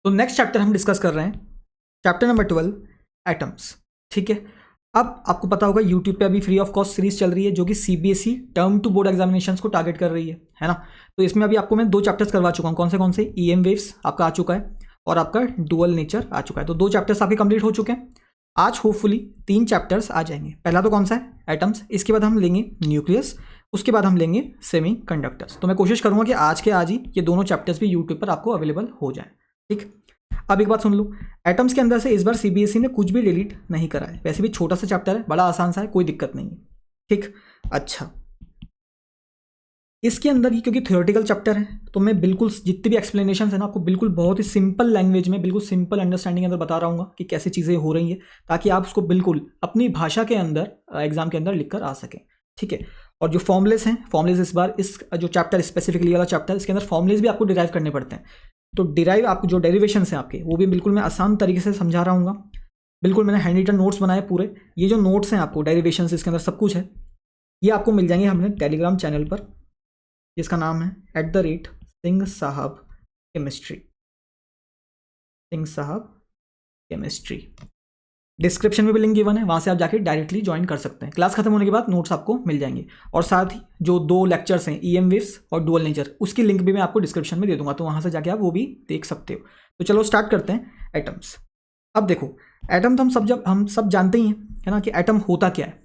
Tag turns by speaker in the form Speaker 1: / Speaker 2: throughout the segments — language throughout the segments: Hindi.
Speaker 1: तो नेक्स्ट चैप्टर हम डिस्कस कर रहे हैं, चैप्टर नंबर 12 एटम्स। ठीक है, अब आपको पता होगा यूट्यूब पे अभी फ्री ऑफ कॉस्ट सीरीज चल रही है जो कि CBSE term two board examinations को टारगेट कर रही है ना। तो इसमें अभी आपको मैं 2 चैप्टर्स करवा चुका हूँ। कौन से ईएम वेव्स आपका आ चुका है और आपका डुअल नेचर आ चुका है। तो 2 चैप्टर्स आपके कंप्लीट हो चुके हैं। आज होपफुली 3 चैप्टर्स आ जाएंगे। पहला तो कौन सा है, एटम्स। इसके बाद हम लेंगे न्यूक्लियस, उसके बाद हम लेंगे सेमी कंडक्टर्स। तो मैं कोशिश करूंगा कि आज के आज ही ये दोनों चैप्टर्स भी यूट्यूब पर आपको अवेलेबल हो जाए। ठीक, अब एक बात सुन लो, एटम्स के अंदर से इस बार सीबीएसई ने कुछ भी डिलीट नहीं करा है। वैसे भी छोटा सा चैप्टर है, बड़ा आसान सा है, कोई दिक्कत नहीं है। ठीक, अच्छा, इसके अंदर ही क्योंकि थ्योरेटिकल चैप्टर है तो मैं बिल्कुल जितनी भी एक्सप्लेनेशन है ना आपको बिल्कुल बहुत ही सिंपल लैंग्वेज में, बिल्कुल सिंपल अंडरस्टैंडिंग के अंदर बता रहा हूँ कि कैसी चीज़ें हो रही हैं, ताकि आप उसको बिल्कुल अपनी भाषा के अंदर एग्जाम के अंदर लिख कर आ सकें। ठीक है, और जो फॉर्मुलेस हैं, फॉर्मुलेस इस बार इस जो चैप्टर स्पेसिफिकली वाला चैप्टर, इसके अंदर फॉर्मुलेस भी आपको डिराइव करने पड़ते हैं। तो डिराइव आपको जो डेरिवेशन हैं आपके, वो भी बिल्कुल मैं आसान तरीके से समझा रहा हूँ। बिल्कुल मैंने हैंड रिटन नोट्स बनाए पूरे। ये जो नोट्स हैं आपको डेरिवेशन इसके अंदर सब कुछ है, ये आपको मिल जाएंगे हमने टेलीग्राम चैनल पर, जिसका नाम है @सिंह साहब केमिस्ट्री, सिंह साहब केमिस्ट्री। डिस्क्रिप्शन में भी लिंक गिवन है, वहाँ से आप जाके डायरेक्टली ज्वाइन कर सकते हैं। क्लास खत्म होने के बाद नोट्स आपको मिल जाएंगे, और साथ ही जो 2 लेक्चर्स हैं ईएम वेव्स और डुअल नेचर, उसकी लिंक भी मैं आपको डिस्क्रिप्शन में दे दूंगा, तो वहाँ से जाके आप वो भी देख सकते हो। तो चलो स्टार्ट करते हैं एटम्स। अब देखो, एटम तो हम सब जानते ही हैं, है ना, कि एटम होता क्या है।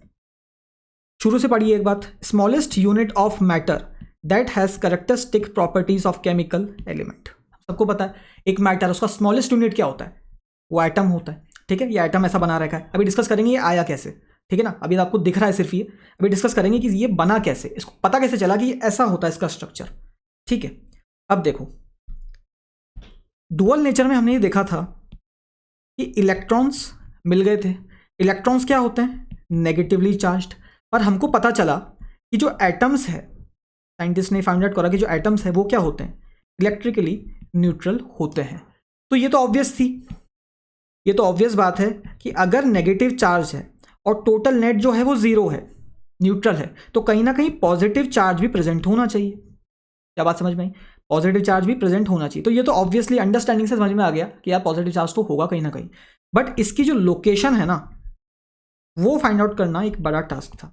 Speaker 1: शुरू से पढ़िए एक बात, smallest unit of matter that has characteristic properties of chemical element. सबको पता है एक मैटर, उसका स्मॉलेस्ट यूनिट क्या होता है, वो एटम होता है। ठीक है, ये एटम ऐसा बना रखा है। अभी डिस्कस करेंगे ये आया कैसे। ठीक है ना, अभी आपको दिख रहा है सिर्फ ये, अभी डिस्कस करेंगे कि ये बना कैसे, इसको पता कैसे चला कि ये ऐसा होता है इसका स्ट्रक्चर। ठीक है, अब देखो, डुअल नेचर में हमने ये देखा था कि इलेक्ट्रॉन्स मिल गए थे। इलेक्ट्रॉन्स क्या होते हैं, नेगेटिवली चार्ज्ड। पर हमको पता चला कि जो एटम्स है, साइंटिस्ट ने फाइंड आउट करा कि जो एटम्स है वो क्या होते हैं, इलेक्ट्रिकली न्यूट्रल होते हैं। तो ये तो ऑब्वियस थी, ये तो ऑब्वियस बात है कि अगर नेगेटिव चार्ज है और टोटल नेट जो है वो 0 है, न्यूट्रल है, तो कहीं ना कहीं पॉजिटिव चार्ज भी प्रेजेंट होना चाहिए। क्या बात समझ में आई, पॉजिटिव चार्ज भी प्रेजेंट होना चाहिए। तो ये तो ऑब्वियसली अंडरस्टैंडिंग से समझ में आ गया कि यार पॉजिटिव चार्ज तो होगा कहीं ना कहीं। बट इसकी जो लोकेशन है ना, वो फाइंड आउट करना एक बड़ा टास्क था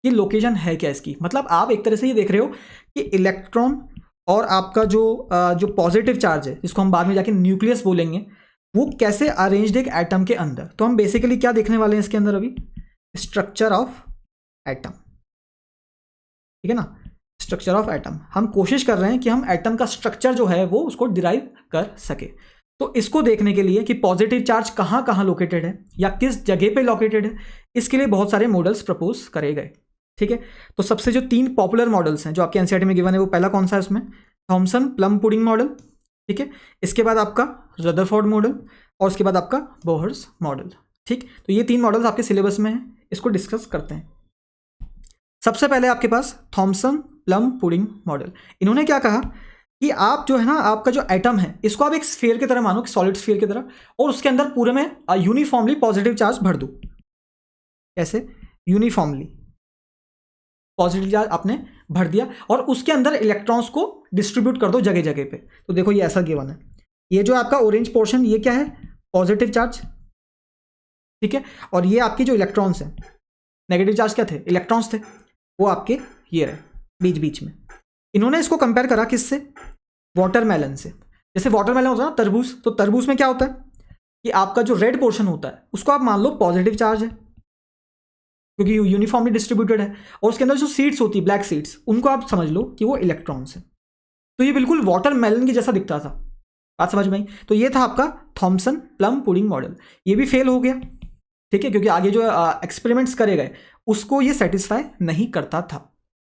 Speaker 1: कि लोकेशन है क्या इसकी। मतलब आप एक तरह से ये देख रहे हो कि इलेक्ट्रॉन और आपका जो पॉजिटिव चार्ज है, जिसको हम बाद में जाके न्यूक्लियस बोलेंगे, वो कैसे अरेंज्ड एक एटम के अंदर। तो हम बेसिकली क्या देखने वाले हैं इसके अंदर अभी, स्ट्रक्चर ऑफ एटम। ठीक है ना, स्ट्रक्चर ऑफ एटम। हम कोशिश कर रहे हैं कि हम एटम का स्ट्रक्चर जो है वो उसको डिराइव कर सके। तो इसको देखने के लिए कि पॉजिटिव चार्ज कहाँ कहाँ लोकेटेड है या किस जगह पे लोकेटेड है, इसके लिए बहुत सारे मॉडल्स प्रपोज करे गए। ठीक है, तो सबसे जो 3 पॉपुलर मॉडल्स हैं जो आपके एनसीईआरटी में गिवन है, वो पहला कौन सा है उसमें, थॉमसन प्लम पुडिंग मॉडल। ठीक है, इसके बाद आपका रदरफोर्ड मॉडल, और उसके बाद आपका बोहर्स मॉडल। ठीक, तो ये 3 मॉडल्स आपके सिलेबस में हैं, इसको डिस्कस करते हैं। सबसे पहले आपके पास थॉमसन प्लम पुडिंग मॉडल। इन्होंने क्या कहा कि आप जो है ना, आपका जो एटम है इसको आप एक स्फीयर की तरह मानो, कि सॉलिड स्फीयर की तरह, और उसके अंदर पूरे में यूनिफॉर्मली पॉजिटिव चार्ज भर दो। कैसे, यूनिफॉर्मली पॉजिटिव चार्ज आपने भर दिया और उसके अंदर इलेक्ट्रॉन्स को डिस्ट्रीब्यूट कर दो जगह जगह पे। तो देखो ये ऐसा गिवन है, ये जो आपका ऑरेंज पोर्शन ये क्या है, पॉजिटिव चार्ज। ठीक है, और ये आपकी जो इलेक्ट्रॉन्स हैं, नेगेटिव चार्ज क्या थे, इलेक्ट्रॉन्स थे, वो आपके ये रहे बीच बीच में। इन्होंने इसको कंपेयर करा किससे, वाटरमेलन से। जैसे वाटरमेलन होता है ना, तरबूज, तो तरबूज में क्या होता है कि आपका जो रेड पोर्शन होता है उसको आप मान लो पॉजिटिव चार्ज है, क्योंकि यूनिफॉर्मली डिस्ट्रीब्यूटेड है, और उसके अंदर जो सीड्स होती है, ब्लैक सीड्स, उनको आप समझ लो कि वो इलेक्ट्रॉन्स है। तो ये बिल्कुल वाटरमेलन की जैसा दिखता था। बात समझ में आई। तो ये था आपका थॉमसन प्लम पुडिंग मॉडल। ये भी फेल हो गया। ठीक है, क्योंकि आगे जो एक्सपेरिमेंट्स करे गए उसको ये सेटिस्फाई नहीं करता था।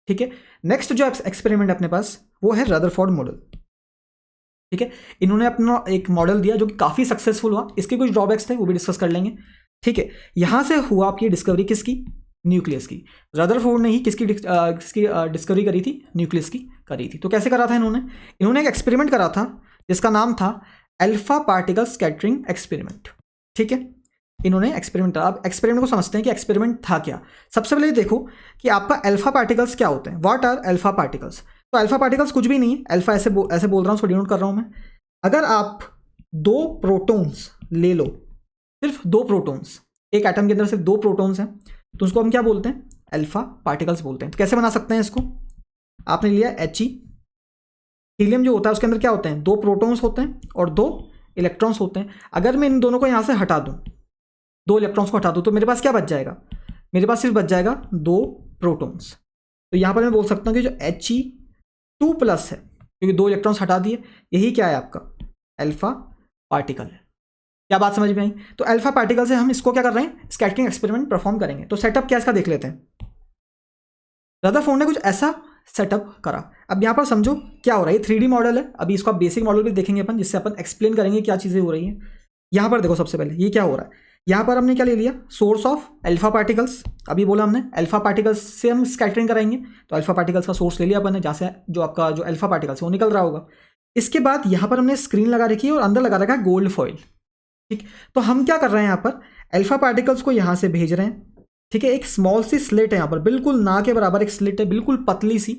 Speaker 1: ठीक है, नेक्स्ट जो एक्सपेरिमेंट अपने पास वो है रदरफोर्ड मॉडल। ठीक है, इन्होंने अपना एक मॉडल दिया जो कि काफ़ी सक्सेसफुल हुआ। इसके कुछ ड्रॉबैक्स थे, वो भी डिस्कस कर लेंगे। ठीक है, यहाँ से हुआ आपकी डिस्कवरी किसकी, न्यूक्लियस की। रदरफोर्ड ने ही किसकी डिस्कवरी करी थी, न्यूक्लियस की करी थी। तो कैसे करा था इन्होंने एक एक्सपेरिमेंट करा था जिसका नाम था अल्फा पार्टिकल स्कैटरिंग एक्सपेरिमेंट। ठीक है, इन्होंने एक्सपेरिमेंट करा। अब एक्सपेरिमेंट को समझते हैं कि एक्सपेरिमेंट था क्या। सबसे पहले देखो कि आपका अल्फा पार्टिकल्स क्या होते हैं, व्हाट आर अल्फा पार्टिकल्स। तो अल्फा पार्टिकल्स कुछ भी नहीं है, अल्फा ऐसे बोल रहा हूँ, उसको डिनोट कर रहा हूँ मैं। अगर आप 2 प्रोटॉन्स ले लो, सिर्फ 2 प्रोटॉन्स, एक एटम के अंदर सिर्फ 2 प्रोटॉन्स हैं, तो उसको हम क्या बोलते हैं? अल्फा पार्टिकल्स बोलते हैं। तो कैसे बना सकते हैं इसको? आपने लिया He, हीलियम जो होता है उसके अंदर क्या होते हैं? 2 प्रोटॉन्स होते हैं और 2 इलेक्ट्रॉन्स होते हैं। अगर मैं इन दोनों को यहाँ से हटा दूँ, 2 इलेक्ट्रॉन्स को हटा दूँ, तो मेरे पास क्या बच जाएगा? मेरे पास सिर्फ बच जाएगा 2 प्रोटॉन्स। तो यहाँ पर मैं बोल सकता हूँ कि जो He2+ है, क्योंकि 2 इलेक्ट्रॉन्स हटा दिए, यही क्या है आपका? अल्फा पार्टिकल है। क्या बात समझ में आई? तो अल्फा पार्टिकल से हम इसको क्या कर रहे हैं? स्कैटरिंग एक्सपेरिमेंट परफॉर्म करेंगे। तो सेटअप क्या इसका देख लेते हैं। रदरफोर्ड ने कुछ ऐसा सेटअप करा। अब यहाँ पर समझो क्या हो रहा है। ये 3D मॉडल है, अभी इसको आप बेसिक मॉडल भी देखेंगे अपन, जिससे अपन एक्सप्लेन करेंगे क्या चीज़ें हो रही हैं। यहाँ पर देखो, सबसे पहले ये क्या हो रहा है, यहाँ पर हमने क्या ले लिया? Source of alpha particles. अभी बोला हमने अल्फा पार्टिकल्स से हम स्कैटरिंग कराएंगे, तो अल्फा पार्टिकल्स का सोर्स ले लिया अपन ने, जहाँ से जो आपका जो अल्फा पार्टिकल्स है वो निकल रहा होगा। इसके बाद यहाँ पर हमने स्क्रीन लगा रखी है और अंदर लगा रखा है गोल्ड फॉइल। ठीक, तो हम क्या कर रहे हैं यहाँ पर? अल्फा पार्टिकल्स को यहाँ से भेज रहे हैं। ठीक है, एक स्मॉल सी स्लिट है यहाँ पर, बिल्कुल ना के बराबर एक स्लिट है, बिल्कुल पतली सी।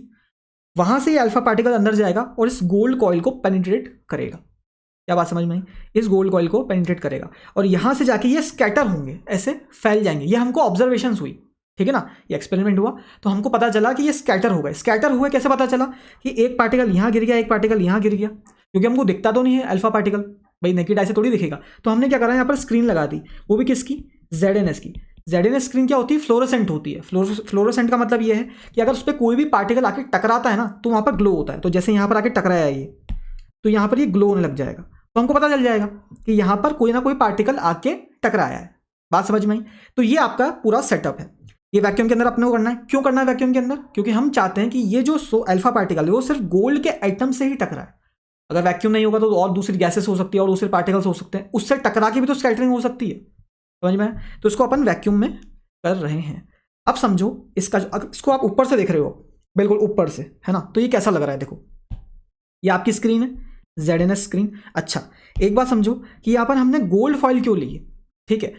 Speaker 1: वहां से ये अल्फा पार्टिकल अंदर जाएगा और इस गोल्ड कॉइल को पेनिट्रेट करेगा। क्या बात समझ में आई? इस गोल्ड कॉइल को पेनिट्रेट करेगा और यहां से जाके ये स्कैटर होंगे, ऐसे फैल जाएंगे। ये हमको ऑब्जर्वेशन हुई, ठीक है ना, ये एक्सपेरिमेंट हुआ, तो हमको पता चला कि ये स्कैटर हो गए। स्कैटर हुए कैसे पता चला? कि एक पार्टिकल यहाँ गिर गया, एक पार्टिकल यहाँ गिर गया, क्योंकि हमको दिखता तो नहीं है अल्फा पार्टिकल, भाई नेकेड आई से थोड़ी दिखेगा। तो हमने क्या करा, यहाँ पर स्क्रीन लगा दी, वो भी किसकी? ZNS की। ZNS स्क्रीन क्या होती है? फ्लोरोसेंट होती है। फ्लोरोसेंट का मतलब ये है कि अगर उस पर कोई भी पार्टिकल आके टकराता है ना, तो वहाँ पर ग्लो होता है। तो जैसे यहाँ पर आके टकराया ये, तो यहाँ पर ये ग्लो होने लग जाएगा, तो हमको पता चल जाएगा कि यहाँ पर कोई ना कोई पार्टिकल आके टकराया है। बात समझ में आई? तो ये आपका पूरा सेटअप है। ये वैक्यूम के अंदर अपने को करना है। क्यों करना है वैक्यूम के अंदर? क्योंकि हम चाहते हैं कि ये जो अल्फा पार्टिकल है वो सिर्फ गोल्ड के एटम से ही टकराए। अगर वैक्यूम नहीं होगा तो और दूसरी गैसेस हो सकती है और दूसरे पार्टिकल्स हो सकते हैं, उससे टकरा के भी तो स्कैटरिंग हो सकती है। समझ में? तो इसको अपन वैक्यूम में कर रहे हैं। अब समझो इसका, इसको आप ऊपर से देख रहे हो, बिल्कुल ऊपर से, है ना, तो ये कैसा लग रहा है? देखो, ये आपकी स्क्रीन है, ZNS स्क्रीन। अच्छा, एक बात समझो कि यहाँ पर हमने गोल्ड फॉइल क्यों ली है? ठीक है,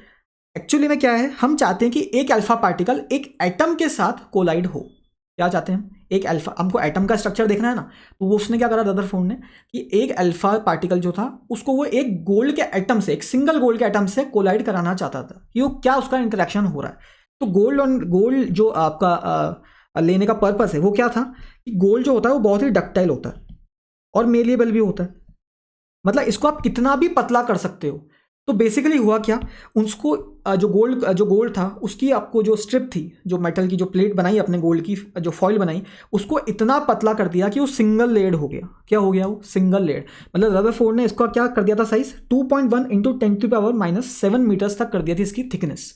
Speaker 1: एक्चुअली में क्या है, हम चाहते हैं कि एक अल्फा पार्टिकल एक एटम के साथ कोलाइड हो। क्या चाहते हैं हम? एक अल्फा, हमको एटम का स्ट्रक्चर देखना है ना, तो वो उसने क्या करा रदरफोर्ड ने, कि एक अल्फा पार्टिकल जो था उसको वो एक गोल्ड के एटम से, एक सिंगल गोल्ड के एटम से कोलाइड कराना चाहता था कि वो क्या उसका इंटरेक्शन हो रहा है। तो गोल्ड और गोल्ड जो आपका लेने का पर्पस है वो क्या था, कि गोल्ड जो होता है वो बहुत ही डक्टाइल होता है और मेलिएबल भी होता है, मतलब इसको आप कितना भी पतला कर सकते हो। तो बेसिकली हुआ क्या, उसको जो गोल्ड था उसकी आपको जो स्ट्रिप थी, जो मेटल की जो प्लेट बनाई अपने गोल्ड की, जो फॉइल बनाई, उसको इतना पतला कर दिया कि वो सिंगल लेयर्ड हो गया। क्या हो गया वो? Single layered. मतलब रदरफोर्ड ने इसका क्या कर दिया था साइज? 2.1 × 10⁻⁷ मीटर्स तक कर दिया थी इसकी थिकनेस।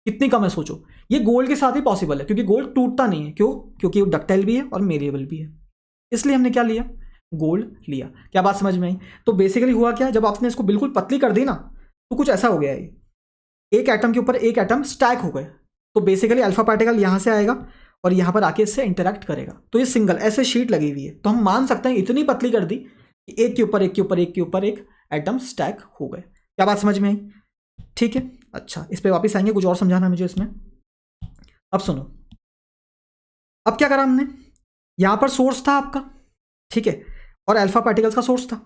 Speaker 1: कितनी कम है सोचो। ये गोल्ड के साथ ही पॉसिबल है, क्योंकि गोल्ड टूटता नहीं है। क्यों? क्योंकि वो डक्टाइल भी है और मेलिएबल भी है, इसलिए हमने क्या लिया? गोल्ड लिया। क्या बात समझ में आई? तो बेसिकली हुआ क्या, जब आपने इसको बिल्कुल पतली कर दी ना, तो कुछ ऐसा हो गया है, एक एटम के ऊपर एक एटम स्टैक हो गए। तो बेसिकली अल्फा पार्टिकल यहां से आएगा और यहां पर आके इससे इंटरेक्ट करेगा, तो ये सिंगल ऐसे शीट लगी हुई है। तो हम मान सकते हैं इतनी पतली कर दी कि एक के ऊपर एक के ऊपर एक के ऊपर एक एटम स्टैक हो गए। क्या बात समझ में आई? ठीक है, अच्छा, इस पर वापिस आएंगे, कुछ और समझाना है मुझे इसमें। अब सुनो, अब क्या करा हमने, यहां पर सोर्स था आपका, ठीक है, और अल्फा पार्टिकल्स का सोर्स था।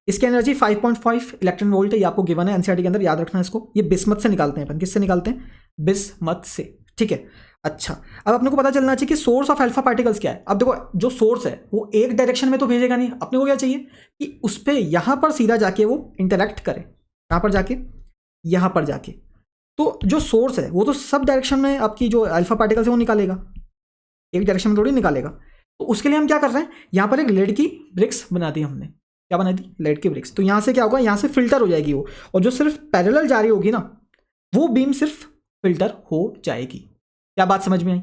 Speaker 1: इसकी एनर्जी 5.5 इलेक्ट्रॉन वोल्ट है, ये आपको गिवन है एनसीईआरटी के अंदर, याद रखना है इसको। ये बिस्मथ से निकालते हैं अपन। किससे निकालते हैं? बिस्मथ से। ठीक है, अच्छा, अब अपने को पता चलना चाहिए कि सोर्स ऑफ अल्फा पार्टिकल्स क्या है। अब देखो, जो सोर्स है वो एक डायरेक्शन में तो भेजेगा नहीं, अपने को क्या चाहिए कि उस पर यहां पर सीधा जाके वो इंटरेक्ट करे, यहां पर जाके, यहां पर जाके। तो जो सोर्स है वो तो सब डायरेक्शन में आपकी जो अल्फा पार्टिकल्स है वो निकालेगा, एक डायरेक्शन में थोड़ी निकालेगा। तो उसके लिए हम क्या कर रहे हैं, यहां पर एक लेड की ब्रिक्स बना दी हमने। क्या बना दी? लेड की ब्रिक्स। तो यहां से क्या होगा, यहां से फिल्टर हो जाएगी वो, और जो सिर्फ पैरेलल जा रही होगी ना, वो बीम सिर्फ फिल्टर हो जाएगी। क्या बात समझ में आई?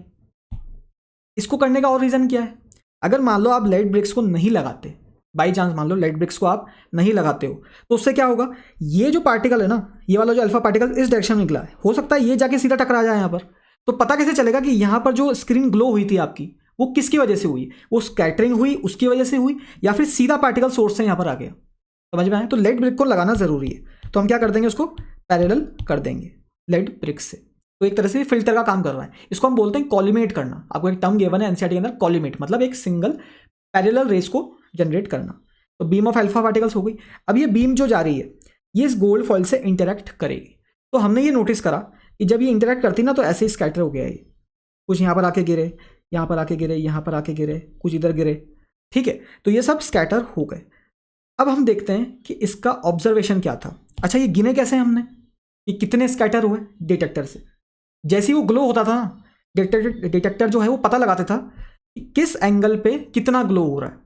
Speaker 1: इसको करने का और रीजन क्या है, अगर मान लो आप लेड ब्रिक्स को नहीं लगाते, बाई चांस मान लो लेड ब्रिक्स को आप नहीं लगाते हो, तो उससे क्या होगा, ये जो पार्टिकल है ना, ये वाला जो अल्फा पार्टिकल इस डायरेक्शन में निकला है, हो सकता है ये जाके सीधा टकरा जाए यहां पर। तो पता कैसे चलेगा कि यहां पर जो स्क्रीन ग्लो हुई थी आपकी, वो किसकी वजह से हुई? वो स्कैटरिंग हुई उसकी वजह से हुई, या फिर सीधा पार्टिकल सोर्स से यहां पर आ गया? समझ में आया? तो लेड ब्रिक को लगाना जरूरी है। तो हम क्या कर देंगे, उसको पैरेलल कर देंगे लेड ब्रिक से। तो एक तरह से फिल्टर का काम कर रहा है। इसको हम बोलते हैं कॉलिमेट करना। आपको एक टर्म गिवन है एनसीईआरटी के अंदर, कॉलिमेट, मतलब एक सिंगल पैरेलल रेस को जनरेट करना। तो बीम ऑफ अल्फा पार्टिकल्स हो गई। अब ये बीम जो जा रही है, ये इस गोल्ड फॉइल से इंटरेक्ट करेगी। तो हमने ये नोटिस करा कि जब ये इंटरेक्ट करती ना तो ऐसे ही स्कैटर हो गया ये, कुछ यहाँ पर आके गिरे, यहाँ पर आके गिरे, यहाँ पर आके गिरे, कुछ इधर गिरे, ठीक है। तो ये सब स्कैटर हो गए। अब हम देखते हैं कि इसका ऑब्जर्वेशन क्या था। अच्छा, ये गिने कैसे हमने कि कितने स्कैटर हुए? डिटेक्टर से। जैसे ही वो ग्लो होता था ना, डिटेक्टर जो है वो पता लगाता था कि किस एंगल पे कितना ग्लो हो रहा है,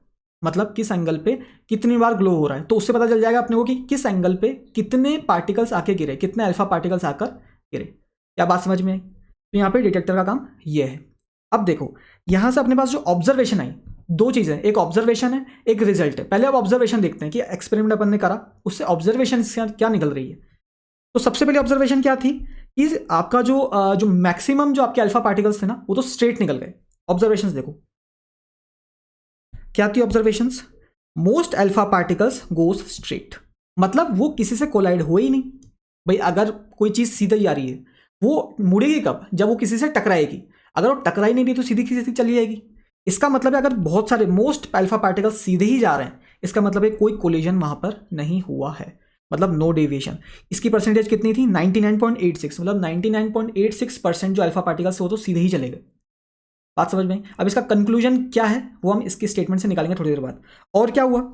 Speaker 1: मतलब किस एंगल पे कितनी बार ग्लो हो रहा है। तो उससे पता चल जाएगा अपने को कि किस एंगल पे कितने पार्टिकल्स आके गिरे, कितने अल्फा पार्टिकल्स आकर गिरे। क्या बात समझ में आई? तो यहाँ पे डिटेक्टर का काम ये है। अब देखो, यहाँ से अपने पास जो ऑब्जर्वेशन आई, दो चीज़ें, एक ऑब्जर्वेशन है, एक रिजल्ट है। पहले अब ऑब्जर्वेशन देखते हैं कि एक्सपेरिमेंट अपन ने करा, उससे ऑब्जर्वेशन क्या निकल रही है। तो सबसे पहले ऑब्जर्वेशन क्या थी कि आपका जो मैक्सिमम जो आपके अल्फा पार्टिकल्स थे ना, वो तो स्ट्रेट निकल गए। ऑब्जर्वेशंस देखो क्या थी observations, most alpha particles goes straight, मतलब वो किसी से कोलाइड हुए ही नहीं। भाई अगर कोई चीज सीधी जा रही है, वो मुड़ेगी कब? जब वो किसी से टकराएगी। अगर वो टकराई नहीं रही तो सीधी किसी से चली जाएगी। इसका मतलब है अगर बहुत सारे मोस्ट अल्फा पार्टिकल्स सीधे ही जा रहे हैं, इसका मतलब है कोई कोलिजन वहां पर नहीं हुआ है, मतलब नो डेविएशन। इसकी परसेंटेज कितनी थी? 99.86, मतलब 99.86% जो अल्फा पार्टिकल्स वो तो सीधे ही चले गए। बात समझ में? अब इसका कंक्लूजन क्या है वो हम इसकी स्टेटमेंट से निकालेंगे थोड़ी देर बाद। और क्या हुआ,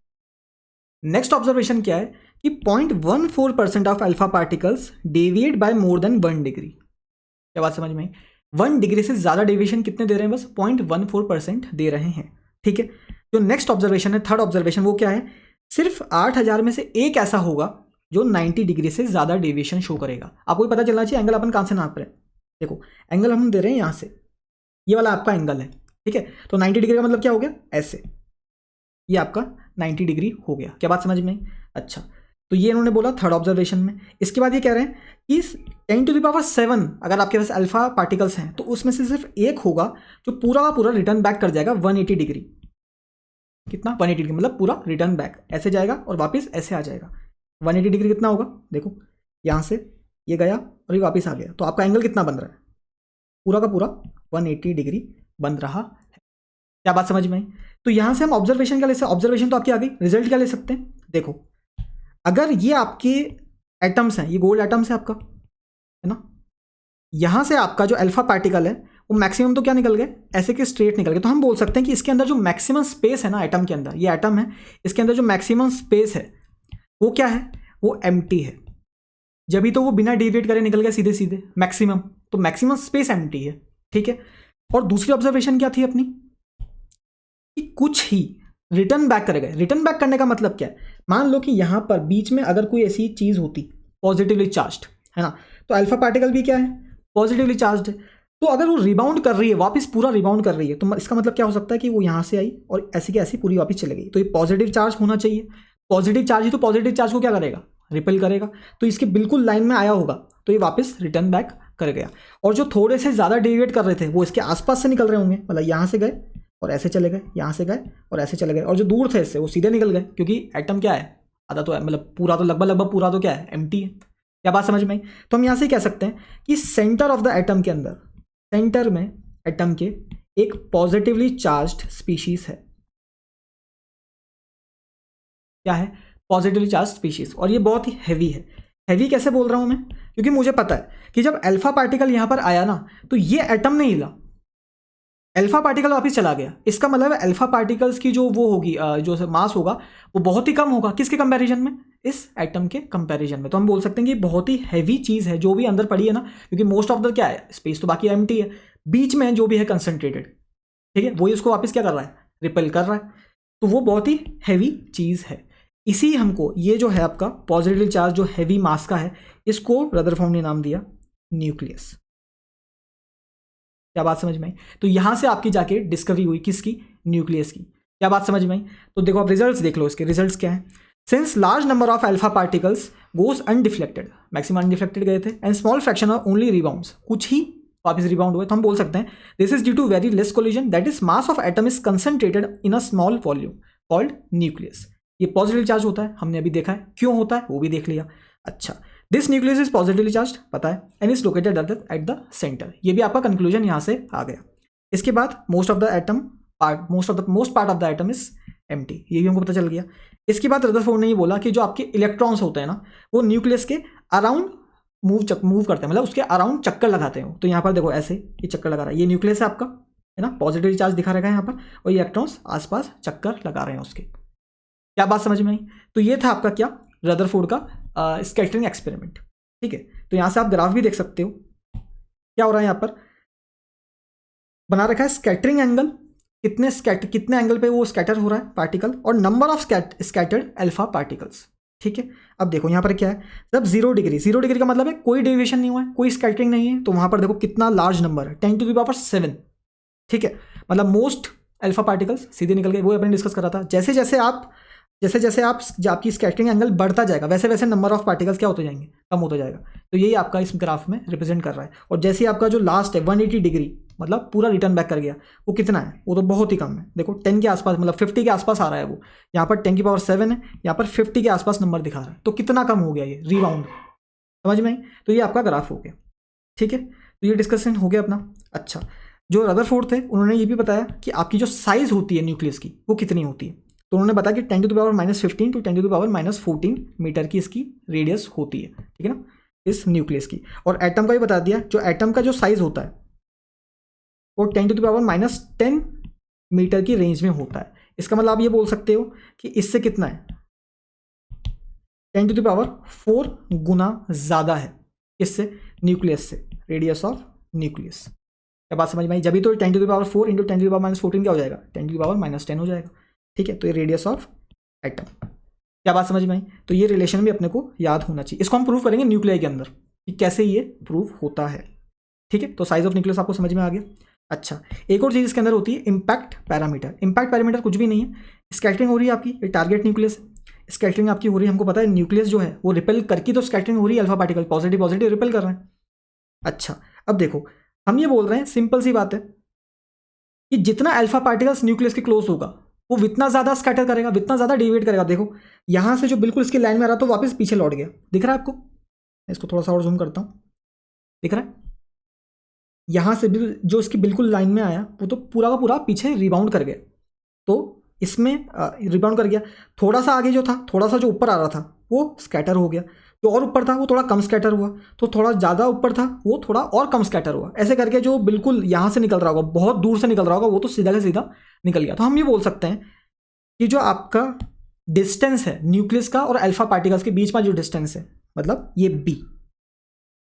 Speaker 1: नेक्स्ट ऑब्जर्वेशन क्या है कि 0.14% of alpha particles deviate by more than 1 degree. क्या बात समझ में? 1 डिग्री से ज्यादा डेविएशन कितने दे रहे हैं? बस 0.14% दे रहे हैं, ठीक है। जो नेक्स्ट ऑब्जर्वेशन है, थर्ड ऑब्जर्वेशन, वो क्या है? सिर्फ 8000 में से एक ऐसा होगा जो 90 डिग्री से ज्यादा डेविएशन शो करेगा। आपको पता चलना चाहिए एंगल अपन कहां से नाप रहे हैं। देखो एंगल हम दे रहे हैं यहां से, ये वाला आपका एंगल है, ठीक है। तो 90 डिग्री का मतलब क्या हो गया? ऐसे, ये आपका 90 डिग्री हो गया। क्या बात समझ में? अच्छा, तो ये इन्होंने बोला थर्ड ऑब्जर्वेशन में। इसके बाद ये कह रहे हैं कि 10⁻7 अगर आपके पास अल्फा पार्टिकल्स हैं तो उसमें से सिर्फ एक होगा जो पूरा का पूरा रिटर्न बैक कर जाएगा 180 डिग्री। कितना? 180 डिग्री, मतलब पूरा रिटर्न बैक ऐसे जाएगा और वापस ऐसे आ जाएगा। 180 डिग्री कितना होगा? देखो यहां से ये गया और ये वापस आ गया, तो आपका एंगल कितना बन रहा है? पूरा का पूरा 180 डिग्री बन रहा है। क्या बात समझ में आई? तो यहां से हम ऑब्जर्वेशन क्या ले सकते हैं? ऑब्जर्वेशन तो आपकी आ गई, रिजल्ट क्या ले सकते हैं? देखो अगर ये आपके एटम्स हैं, ये गोल्ड एटम्स है आपका, है ना, यहां से आपका जो अल्फा पार्टिकल है वो मैक्सिमम तो क्या निकल गए? ऐसे के स्ट्रेट निकल गए। तो हम बोल सकते हैं कि इसके अंदर जो मैक्सिमम स्पेस है ना एटम के अंदर, ये एटम है, इसके अंदर जो मैक्सिमम स्पेस है वो क्या है? वो एम्प्टी है। जब भी तो वो बिना डेविएट करे निकल गया सीधे सीधे मैक्सिमम, तो मैक्सिमम स्पेस एम्प्टी है, ठीक है। और दूसरी ऑब्जर्वेशन क्या थी अपनी कि कुछ ही रिटर्न बैक करेगा। रिटर्न बैक करने का मतलब क्या है? मान लो कि यहां पर बीच में अगर कोई ऐसी चीज होती पॉजिटिवली चार्ज्ड, है ना, तो अल्फा पार्टिकल भी क्या है? पॉजिटिवली चार्ज्ड है। तो अगर वो रिबाउंड कर रही है, वापस पूरा रिबाउंड कर रही है, तो इसका मतलब क्या हो सकता है कि वो यहां से आई और ऐसी की ऐसी पूरी वापस चले गई। तो ये पॉजिटिव चार्ज होना चाहिए। पॉजिटिव चार्ज ही तो पॉजिटिव चार्ज को क्या करेगा? रिपेल करेगा। तो इसके बिल्कुल लाइन में आया होगा तो ये वापस रिटर्न बैक कर गया। और जो थोड़े से ज्यादा डेविएट कर रहे थे वो इसके आसपास से निकल रहे होंगे, मतलब यहां से गए और ऐसे चले गए, यहां से गए और ऐसे चले गए। और जो दूर थे इससे वो सीधे निकल गए, क्योंकि एटम क्या है? आधा तो है, मतलब पूरा तो लगभग पूरा तो क्या है? एम्प्टी है। क्या बात समझ में आई? तो हम यहां से कह सकते हैं कि सेंटर ऑफ द एटम के अंदर, सेंटर में एटम के एक पॉजिटिवली चार्ज्ड स्पीशीज है। क्या है? Positively charge species. और ये बहुत ही हैवी है। हैवी कैसे बोल रहा हूं मैं? क्योंकि मुझे पता है कि जब अल्फा पार्टिकल यहां पर आया ना तो ये एटम नहीं हिला, अल्फा पार्टिकल वापस चला गया। इसका मतलब है अल्फा पार्टिकल्स की जो वो होगी, जो मास होगा वो बहुत ही कम होगा। किसके कंपैरिजन में? इस एटम के कंपैरिजन में। तो हम बोल सकते हैं कि बहुत ही हैवी चीज है जो भी अंदर पड़ी है ना, क्योंकि मोस्ट ऑफ द क्या है? स्पेस तो बाकी एम्प्टी है, बीच में जो भी है कंसंट्रेटेड, ठीक है, वही उसको वापस क्या कर रहा है? रिपेल कर रहा है। तो वो बहुत ही हैवी चीज है। इसी हमको ये जो है आपका पॉजिटिव चार्ज जो हैवी मास का है, इसको रदरफोर्ड ने नाम दिया न्यूक्लियस। क्या बात समझ में आई? तो यहां से आपकी जाके डिस्कवरी हुई किसकी? न्यूक्लियस की। क्या बात समझ में आई? तो देखो आप रिजल्ट्स देख लो, इसके रिजल्ट्स क्या है। Since large number of alpha particles goes undeflected, maximum undeflected गए थे, and small fraction of only rebounds, कुछ ही वापस रिबाउंड हुए, तो हम बोल सकते हैं this is due to very less collision, that is mass of atom is concentrated in a small volume called nucleus. ये पॉजिटिव चार्ज होता है, हमने अभी देखा है। क्यों होता है वो भी देख लिया। अच्छा, this nucleus is positively charge, पता है, and is located at the centre. ये भी आपका कंक्लूजन यहां से आ गया। इसके बाद most part of the atom is empty, ये भी हमको पता चल गया। इसके बाद रदरफोर्ड ने ये बोला कि जो आपके इलेक्ट्रॉन्स होते हैं ना, वो न्यूक्लियस के अराउंड मूव करते हैं, मतलब उसके अराउंड चक्कर लगाते हैं। तो यहाँ पर देखो ऐसे ये चक्कर लगा रहा है, ये न्यूक्लियस है आपका, है ना, पॉजिटिव चार्ज दिखा रहेगा यहाँ पर, और इलेक्ट्रॉन्स आसपास चक्कर लगा रहे हैं उसके। क्या बात समझ में आई? तो ये था आपका क्या, रदरफोर्ड का स्कैटरिंग एक्सपेरिमेंट। ठीक है, तो यहाँ से आप ग्राफ भी देख सकते हो क्या हो रहा है। यहाँ पर बना रखा है स्कैटरिंग एंगल, कितने एंगल पे वो स्कैटर हो रहा है पार्टिकल, और number of scattered alpha particles. ठीक है, अब देखो यहाँ पर क्या है, जब 0 डिग्री का मतलब है कोई डेविएशन नहीं हुआ है, कोई स्कैटरिंग नहीं है, तो वहाँ पर देखो कितना लार्ज नंबर है, 10⁻⁷। ठीक है, मतलब मोस्ट अल्फा पार्टिकल्स सीधे निकल गए, वो अपने डिस्कस कर रहा था। जैसे जैसे आपकी स्कैटरिंग एंगल बढ़ता जाएगा, वैसे वैसे नंबर ऑफ पार्टिकल्स क्या होते जाएंगे, कम होता जाएगा। तो यही आपका इस ग्राफ में रिप्रेजेंट कर रहा है। और जैसे आपका जो लास्ट है 180 डिग्री, मतलब पूरा रिटर्न बैक कर गया, वो कितना है, वो तो बहुत ही कम है। देखो 10 के आसपास, मतलब 50 के आसपास आ रहा है वो, यहाँ पर 10⁻⁷ है, यहाँ पर 50 के आसपास नंबर दिखा रहा है। तो कितना कम हो गया ये रिबाउंड, समझ में आई? तो ये आपका ग्राफ हो गया। ठीक है, तो ये डिस्कशन हो गया अपना। अच्छा, जो रदरफोर्ड थे उन्होंने ये भी बताया कि आपकी जो साइज होती है न्यूक्लियस की वो कितनी होती है। तो उन्होंने बताया कि 10⁻⁻15 टू 10⁻⁻14 मीटर की इसकी रेडियस होती है। ठीक है ना, इस न्यूक्लियस की। और एटम का भी बता दिया, जो एटम का जो साइज होता है वो 10⁻⁻10 मीटर की रेंज में होता है। इसका मतलब आप ये बोल सकते हो कि इससे कितना है, 10⁴ गुना ज़्यादा है, इससे न्यूक्लियस से, रेडियस ऑफ न्यूक्लियस। क्या बात समझ में आई? जब भी तो 10⁴ इंटू 10⁻⁻14 क्या हो जाएगा, 10⁻⁻10 हो जाएगा। ठीक है, तो ये रेडियस ऑफ एटम। क्या बात समझ में आई? तो ये रिलेशन भी अपने को याद होना चाहिए। इसको हम प्रूव करेंगे न्यूक्लियाई के अंदर कि कैसे ये प्रूव होता है। ठीक है, तो साइज ऑफ न्यूक्लियस आपको समझ में आ गया। अच्छा, एक और चीज़ इसके अंदर होती है इम्पैक्ट पैरामीटर। इम्पैक्ट पैरामीटर कुछ भी नहीं है, स्कैटरिंग हो रही है आपकी, ये टारगेट न्यूक्लियस, स्कैटरिंग आपकी हो रही है, हमको पता है न्यूक्लियस जो है वो रिपेल करके तो स्कैटरिंग हो रही है, अल्फा पार्टिकल पॉजिटिव रिपेल कर रहे हैं। अच्छा, अब देखो हम ये बोल रहे हैं, सिंपल सी बात है कि जितना अल्फा पार्टिकल्स न्यूक्लियस के क्लोज होगा वो इतना ज़्यादा स्कैटर करेगा, इतना ज़्यादा डिविएट करेगा। देखो यहाँ से जो बिल्कुल इसकी लाइन में आ रहा था तो वापस पीछे लौट गया, दिख रहा है आपको? इसको थोड़ा सा और जूम करता हूँ, दिख रहा है? यहाँ से भी जो इसकी बिल्कुल लाइन में आया वो तो पूरा का पूरा पीछे रिबाउंड कर गया। तो इसमें रिबाउंड कर गया, थोड़ा सा आगे जो था, थोड़ा सा जो ऊपर आ रहा था वो स्कैटर हो गया, जो और ऊपर था वो थोड़ा कम स्कैटर हुआ, तो थोड़ा ज़्यादा ऊपर था वो थोड़ा और कम स्कैटर हुआ। ऐसे करके जो बिल्कुल यहाँ से निकल रहा होगा, बहुत दूर से निकल रहा होगा, वो तो सीधा का सीधा निकल गया। तो हम ये बोल सकते हैं कि जो आपका डिस्टेंस है न्यूक्लियस का और अल्फा पार्टिकल्स के बीच में जो डिस्टेंस है, मतलब ये b,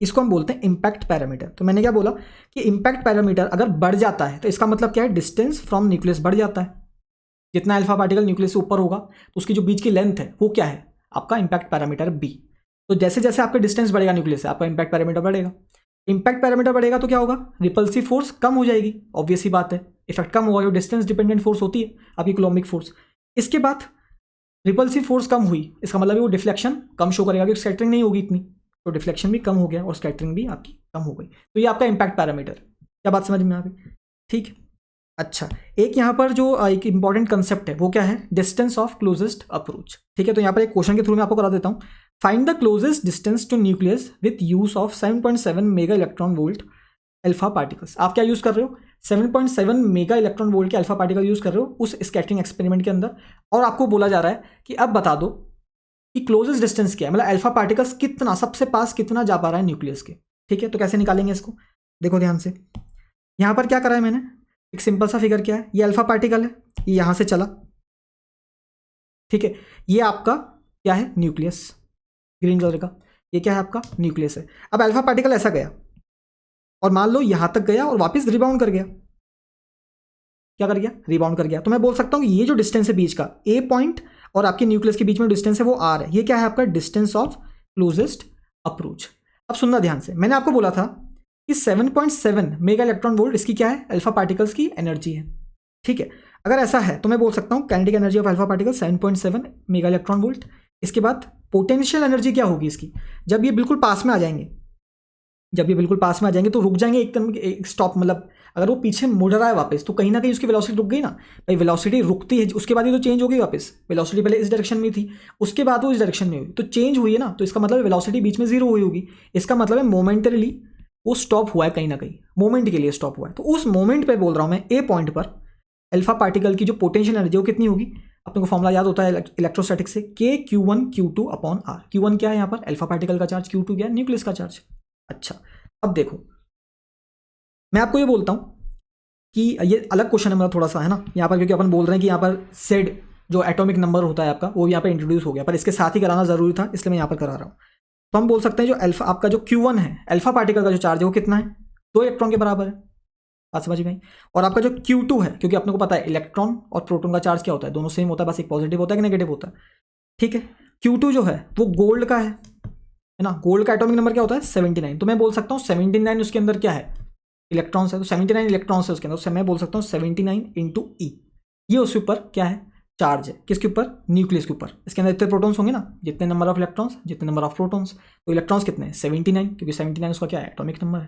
Speaker 1: इसको हम बोलते हैं इम्पैक्ट पैरामीटर। तो मैंने क्या बोला कि इम्पैक्ट पैरामीटर अगर बढ़ जाता है तो इसका मतलब क्या है, डिस्टेंस फ्रॉम न्यूक्लियस बढ़ जाता है। जितना अल्फा पार्टिकल न्यूक्लियस से ऊपर होगा तो उसकी जो बीच की लेंथ है वो क्या है, आपका इम्पैक्ट पैरामीटर b। तो जैसे जैसे आपका डिस्टेंस बढ़ेगा न्यूक्लियस से, आपका इम्पैक्ट पैरामीटर बढ़ेगा। इम्पैक्ट पैरामीटर बढ़ेगा तो क्या होगा, रिपल्सिव फोर्स कम हो जाएगी, ऑब्वियस सी बात है, इफेक्ट कम होगा, जो डिस्टेंस डिपेंडेंट फोर्स होती है आपकी कूलॉम्बिक फोर्स। इसके बाद रिपल्सिव फोर्स कम हुई, इसका मतलब वो डिफ्लेक्शन कम शो करेगा, क्योंकि स्कैटरिंग नहीं होगी इतनी, तो डिफ्लेक्शन भी कम हो गया और स्कैटरिंग भी आपकी कम हो गई। तो ये आपका इम्पैक्ट पैरामीटर। क्या बात समझ में आ गई? ठीक। अच्छा, एक यहाँ पर जो एक इंपॉर्टेंट कंसेप्ट है वो क्या है, डिस्टेंस ऑफ क्लोजेस्ट अप्रोच। ठीक है, तो यहाँ पर एक क्वेश्चन के थ्रू मैं आपको करा देता हूँ। Find the closest distance to nucleus with use of 7.7 mega electron volt alpha particles. आप क्या यूज कर रहे हो, 7.7 मेगा इलेक्ट्रॉन वोल्ट के अल्फा पार्टिकल यूज कर रहे हो उस स्कैटरिंग एक्सपेरिमेंट के अंदर, और आपको बोला जा रहा है कि अब बता दो कि क्लोजेस्ट डिस्टेंस क्या है, मतलब अल्फा पार्टिकल्स कितना, सबसे पास कितना जा पा रहा है न्यूक्लियस के। ठीक है, तो कैसे निकालेंगे इसको, देखो ध्यान से। यहाँ पर क्या करा है मैंने, एक सिंपल सा फिगर क्या है, ये अल्फा पार्टिकल है, ये यहाँ से चला, ठीक है, ये आपका क्या है, न्यूक्लियस, ग्रीन कलर का, ये क्या है आपका न्यूक्लियस है। अब अल्फा पार्टिकल ऐसा गया और मान लो यहां तक गया और वापस रिबाउंड कर गया, क्या कर गया, रिबाउंड कर गया। तो मैं बोल सकता हूं कि ये जो डिस्टेंस है बीच का, ए पॉइंट और आपके न्यूक्लियस के बीच में डिस्टेंस है वो आर है, ये क्या है आपका डिस्टेंस ऑफ क्लोजेस्ट अप्रोच। अब सुनना ध्यान से, मैंने आपको बोला था कि 7.7 मेगा इलेक्ट्रॉन वोल्ट इसकी क्या है, अल्फा पार्टिकल्स की एनर्जी है। ठीक है, अगर ऐसा है तो मैं बोल सकता हूँ kinetic energy of alpha particle 7.7 mega electron volt. इसके बाद पोटेंशियल एनर्जी क्या होगी इसकी, जब ये बिल्कुल पास में आ जाएंगे, जब ये बिल्कुल पास में आ जाएंगे तो रुक जाएंगे एकदम, एक स्टॉप, मतलब अगर वो पीछे मुड़ रहा है वापस तो कहीं ना कहीं उसकी वेलोसिटी रुक गई ना भाई, वेलोसिटी रुकती है उसके बाद ही तो चेंज हो गई वापस। वेलोसिटी पहले इस डायरेक्शन में थी, उसके बाद वो इस डायरेक्शन में हुई, तो चेंज हुई है ना, तो इसका मतलब वेलोसिटी बीच में जीरो हुई होगी। इसका मतलब है मोमेंटरीली वो स्टॉप हुआ है, कहीं ना कहीं मोमेंट के लिए स्टॉप हुआ है। तो उस मोमेंट पर बोल रहा हूँ मैं, ए पॉइंट पर अल्फा पार्टिकल की जो पोटेंशियल एनर्जी वो कितनी होगी, अपने को फॉर्मूला याद होता है इलेक्ट्रोस्टैटिक से, के Q1 Q2 upon are. Q1 क्या है यहाँ पर, अल्फा पार्टिकल का चार्ज, Q2 क्या है, न्यूक्लियस का चार्ज। अच्छा, अब देखो मैं आपको ये बोलता हूँ कि ये अलग क्वेश्चन है मेरा थोड़ा सा, है ना, यहाँ पर, क्योंकि अपन बोल रहे हैं कि यहाँ पर सेड जो एटॉमिक नंबर होता है आपका वो यहाँ पर इंट्रोड्यूस हो गया, पर इसके साथ ही कराना जरूरी था, इसलिए मैं यहाँ पर करा रहा हूँ। तो हम बोल सकते हैं जो अल्फा आपका जो Q1 है, अल्फा पार्टिकल का जो चार्ज है वो कितना है, 2 इलेक्ट्रॉन के बराबर है, बात समझ में आई। और आपका जो Q2 है, क्योंकि अपने को पता है इलेक्ट्रॉन और प्रोटॉन का चार्ज क्या होता है, दोनों सेम होता है, बस एक पॉजिटिव होता है कि नेगेटिव होता है, ठीक है। Q2 जो है वो गोल्ड का है ना, गोल्ड का एटॉमिक नंबर क्या होता है 79, तो मैं बोल सकता हूँ 79 उसके अंदर क्या है, इलेक्ट्रॉन्स है, तो 79 इलेक्ट्रॉन्स है उसके अंदर, तो मैं बोल सकता हूँ 79 इंटू ई, ये उसके ऊपर क्या है, चार्ज है, किसके ऊपर, न्यूक्लियस के ऊपर। इसके अंदर जितने प्रोटॉन्स होंगे ना, जितने नंबर ऑफ इलेक्ट्रॉन्स जितने नंबर ऑफ प्रोटॉन्स, तो इलेक्ट्रॉन्स कितने हैं 79, क्योंकि 79 उसका क्या है, एटॉमिक नंबर है,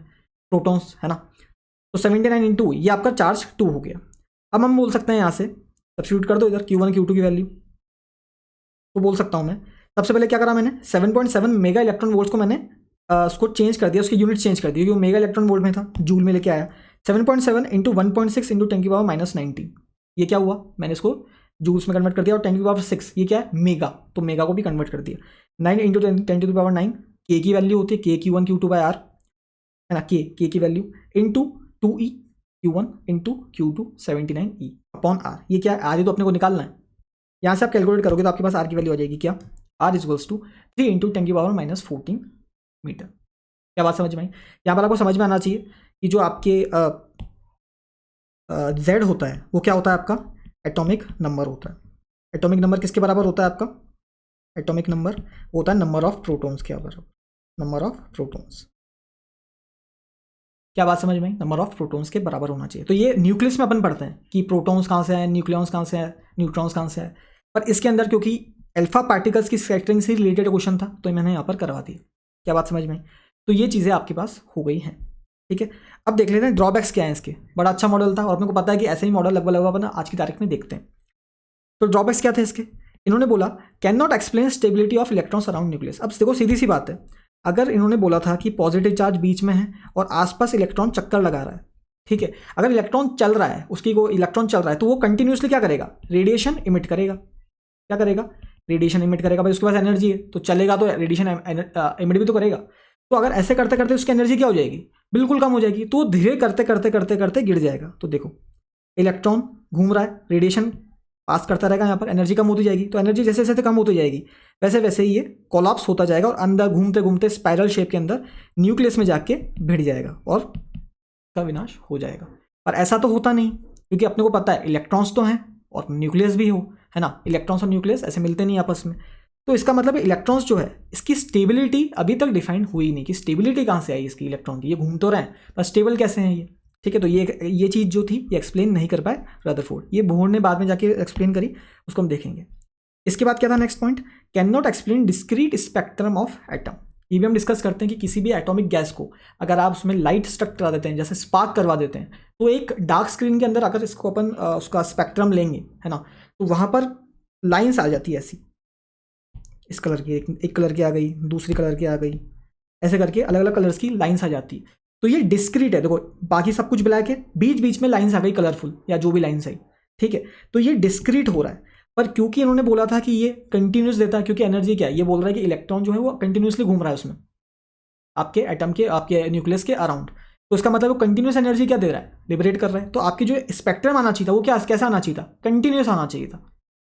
Speaker 1: प्रोटॉन्स है ना, तो 79 इंटू ये आपका चार्ज 2 हो गया। अब हम बोल सकते हैं यहाँ से सब्स्टिट्यूट कर दो इधर Q1 Q2 की वैल्यू, तो बोल सकता हूँ मैं सबसे पहले क्या करा मैंने, 7.7 मेगा इलेक्ट्रॉन वोल्ट्स को मैंने उसको चेंज कर दिया, उसकी यूनिट चेंज कर दी, क्योंकि वो मेगा इलेक्ट्रॉन वोल्ट में था, जूल में लेके आया। 7.7 इंटू 1.6 इंटू 10 की पावर -19, ये क्या हुआ, मैंने इसको जूल्स में कन्वर्ट कर दिया, और 10 की पावर 6 ये क्या है, मेगा, तो मेगा को भी कन्वर्ट कर दिया। 9 इंटू 10 टू द पावर 9, के की वैल्यू होती है के Q1 Q2 बाय आर, है ना, के की value into 2e Q1 into Q2 79e upon R, ये क्या है, आर तो अपने को निकालना है, यहाँ से आप कैलकुलेट करोगे तो आपके पास आर की वैल्यू आ जाएगी क्या, आर इक्वल्स टू 3 इंटू 10 की पावर -14 मीटर। क्या बात समझ में आई। यहाँ पर आपको समझ में आना चाहिए कि जो आपके Z होता है वो क्या होता है आपका, एटॉमिक नंबर होता है। एटॉमिक नंबर किसके बराबर होता है आपका, एटॉमिक नंबर होता है नंबर ऑफ प्रोटॉन्स के बराबर, नंबर ऑफ प्रोटॉन्स। क्या बात समझ में आई, नंबर ऑफ प्रोटॉन्स के बराबर होना चाहिए। तो ये न्यूक्लियस में अपन पढ़ते हैं कि प्रोटॉन्स कहाँ से आए, न्यूक्लियॉन्स कहाँ से आए, न्यूट्रॉन्स कहाँ से आए, पर इसके अंदर क्योंकि अल्फा पार्टिकल्स की स्कैटरिंग से रिलेटेड क्वेश्चन था तो मैंने यहाँ पर करवा दिया। क्या बात समझ में आई, तो ये चीज़ें आपके पास हो गई हैं, ठीक है। अब देख लेते हैं ड्रॉबैक्स क्या है इसके, बड़ा अच्छा मॉडल था और अपने को पता है कि ऐसे ही मॉडल लगभग लगभग अपन आज की तारीख में देखते हैं। तो ड्रॉबैक्स क्या थे इसके, इन्होंने बोला can not explain stability of electrons around nucleus. अब देखो सीधी सी बात है, अगर इन्होंने बोला था कि पॉजिटिव चार्ज बीच में है और आसपास इलेक्ट्रॉन चक्कर लगा रहा है, ठीक है, अगर इलेक्ट्रॉन चल रहा है, उसकी को इलेक्ट्रॉन चल रहा है तो वो कंटिन्यूसली क्या करेगा, रेडिएशन इमिट करेगा, क्या करेगा, रेडिएशन इमिट करेगा, भाई उसके पास एनर्जी है तो चलेगा तो रेडिएशन इमिट भी तो करेगा। तो अगर ऐसे करते करते उसकी एनर्जी क्या हो जाएगी, बिल्कुल कम हो जाएगी, तो धीरे करते करते करते करते गिर जाएगा। तो देखो इलेक्ट्रॉन घूम रहा है, रेडिएशन पास करता रहेगा, यहाँ पर एनर्जी कम होती जाएगी, तो एनर्जी जैसे जैसे कम होती जाएगी वैसे वैसे ही ये कोलैप्स होता जाएगा और अंदर घूमते घूमते स्पाइरल शेप के अंदर न्यूक्लियस में जाके भिड़ जाएगा और का विनाश हो जाएगा। पर ऐसा तो होता नहीं, क्योंकि अपने को पता है इलेक्ट्रॉन्स तो हैं और न्यूक्लियस भी हो, है ना, इलेक्ट्रॉन्स और न्यूक्लियस ऐसे मिलते नहीं आपस में। तो इसका मतलब इलेक्ट्रॉन्स जो है इसकी स्टेबिलिटी अभी तक डिफाइन हुई नहीं कि स्टेबिलिटी कहाँ से आई इसकी इलेक्ट्रॉन की, ये घूम तो रहे हैं पर स्टेबल कैसे हैं ये, ठीक है। तो ये चीज़ जो थी ये एक्सप्लेन नहीं कर पाए रदरफोर्ड, ये बोहर ने बाद में जाके एक्सप्लेन करी, उसको हम देखेंगे। इसके बाद क्या था next point, can not explain discrete spectrum of atom. ये भी हम डिस्कस करते हैं कि किसी भी एटॉमिक गैस को अगर आप उसमें लाइट स्ट्रक करा देते हैं, जैसे स्पार्क करवा देते हैं, तो एक डार्क स्क्रीन के अंदर अगर इसको अपन उसका स्पेक्ट्रम लेंगे, है ना, तो वहाँ पर लाइन्स आ जाती है ऐसी, इस कलर की एक कलर की आ गई, दूसरी कलर की आ गई, ऐसे करके अलग अलग कलर्स की लाइन्स आ जाती है। तो ये डिस्क्रीट है, देखो बाकी सब कुछ ब्लैक है, बीच बीच में लाइन्स आ गई कलरफुल या जो भी लाइन्स आई, ठीक है, तो ये डिस्क्रीट हो रहा है। पर क्योंकि इन्होंने बोला था कि ये कंटिन्यूस देता है, क्योंकि एनर्जी क्या है, ये बोल रहा है कि इलेक्ट्रॉन जो है वो कंटिन्यूसली घूम रहा है उसमें आपके एटम के, आपके न्यूक्लियस के अराउंड, तो इसका मतलब वो कंटिन्यूस एनर्जी क्या दे रहा है, लिबरेट कर रहा है। तो आपकी जो स्पेक्ट्रम आना चाहिए था वो क्या, कैसा आना चाहिए था, कंटिन्यूस आना चाहिए था,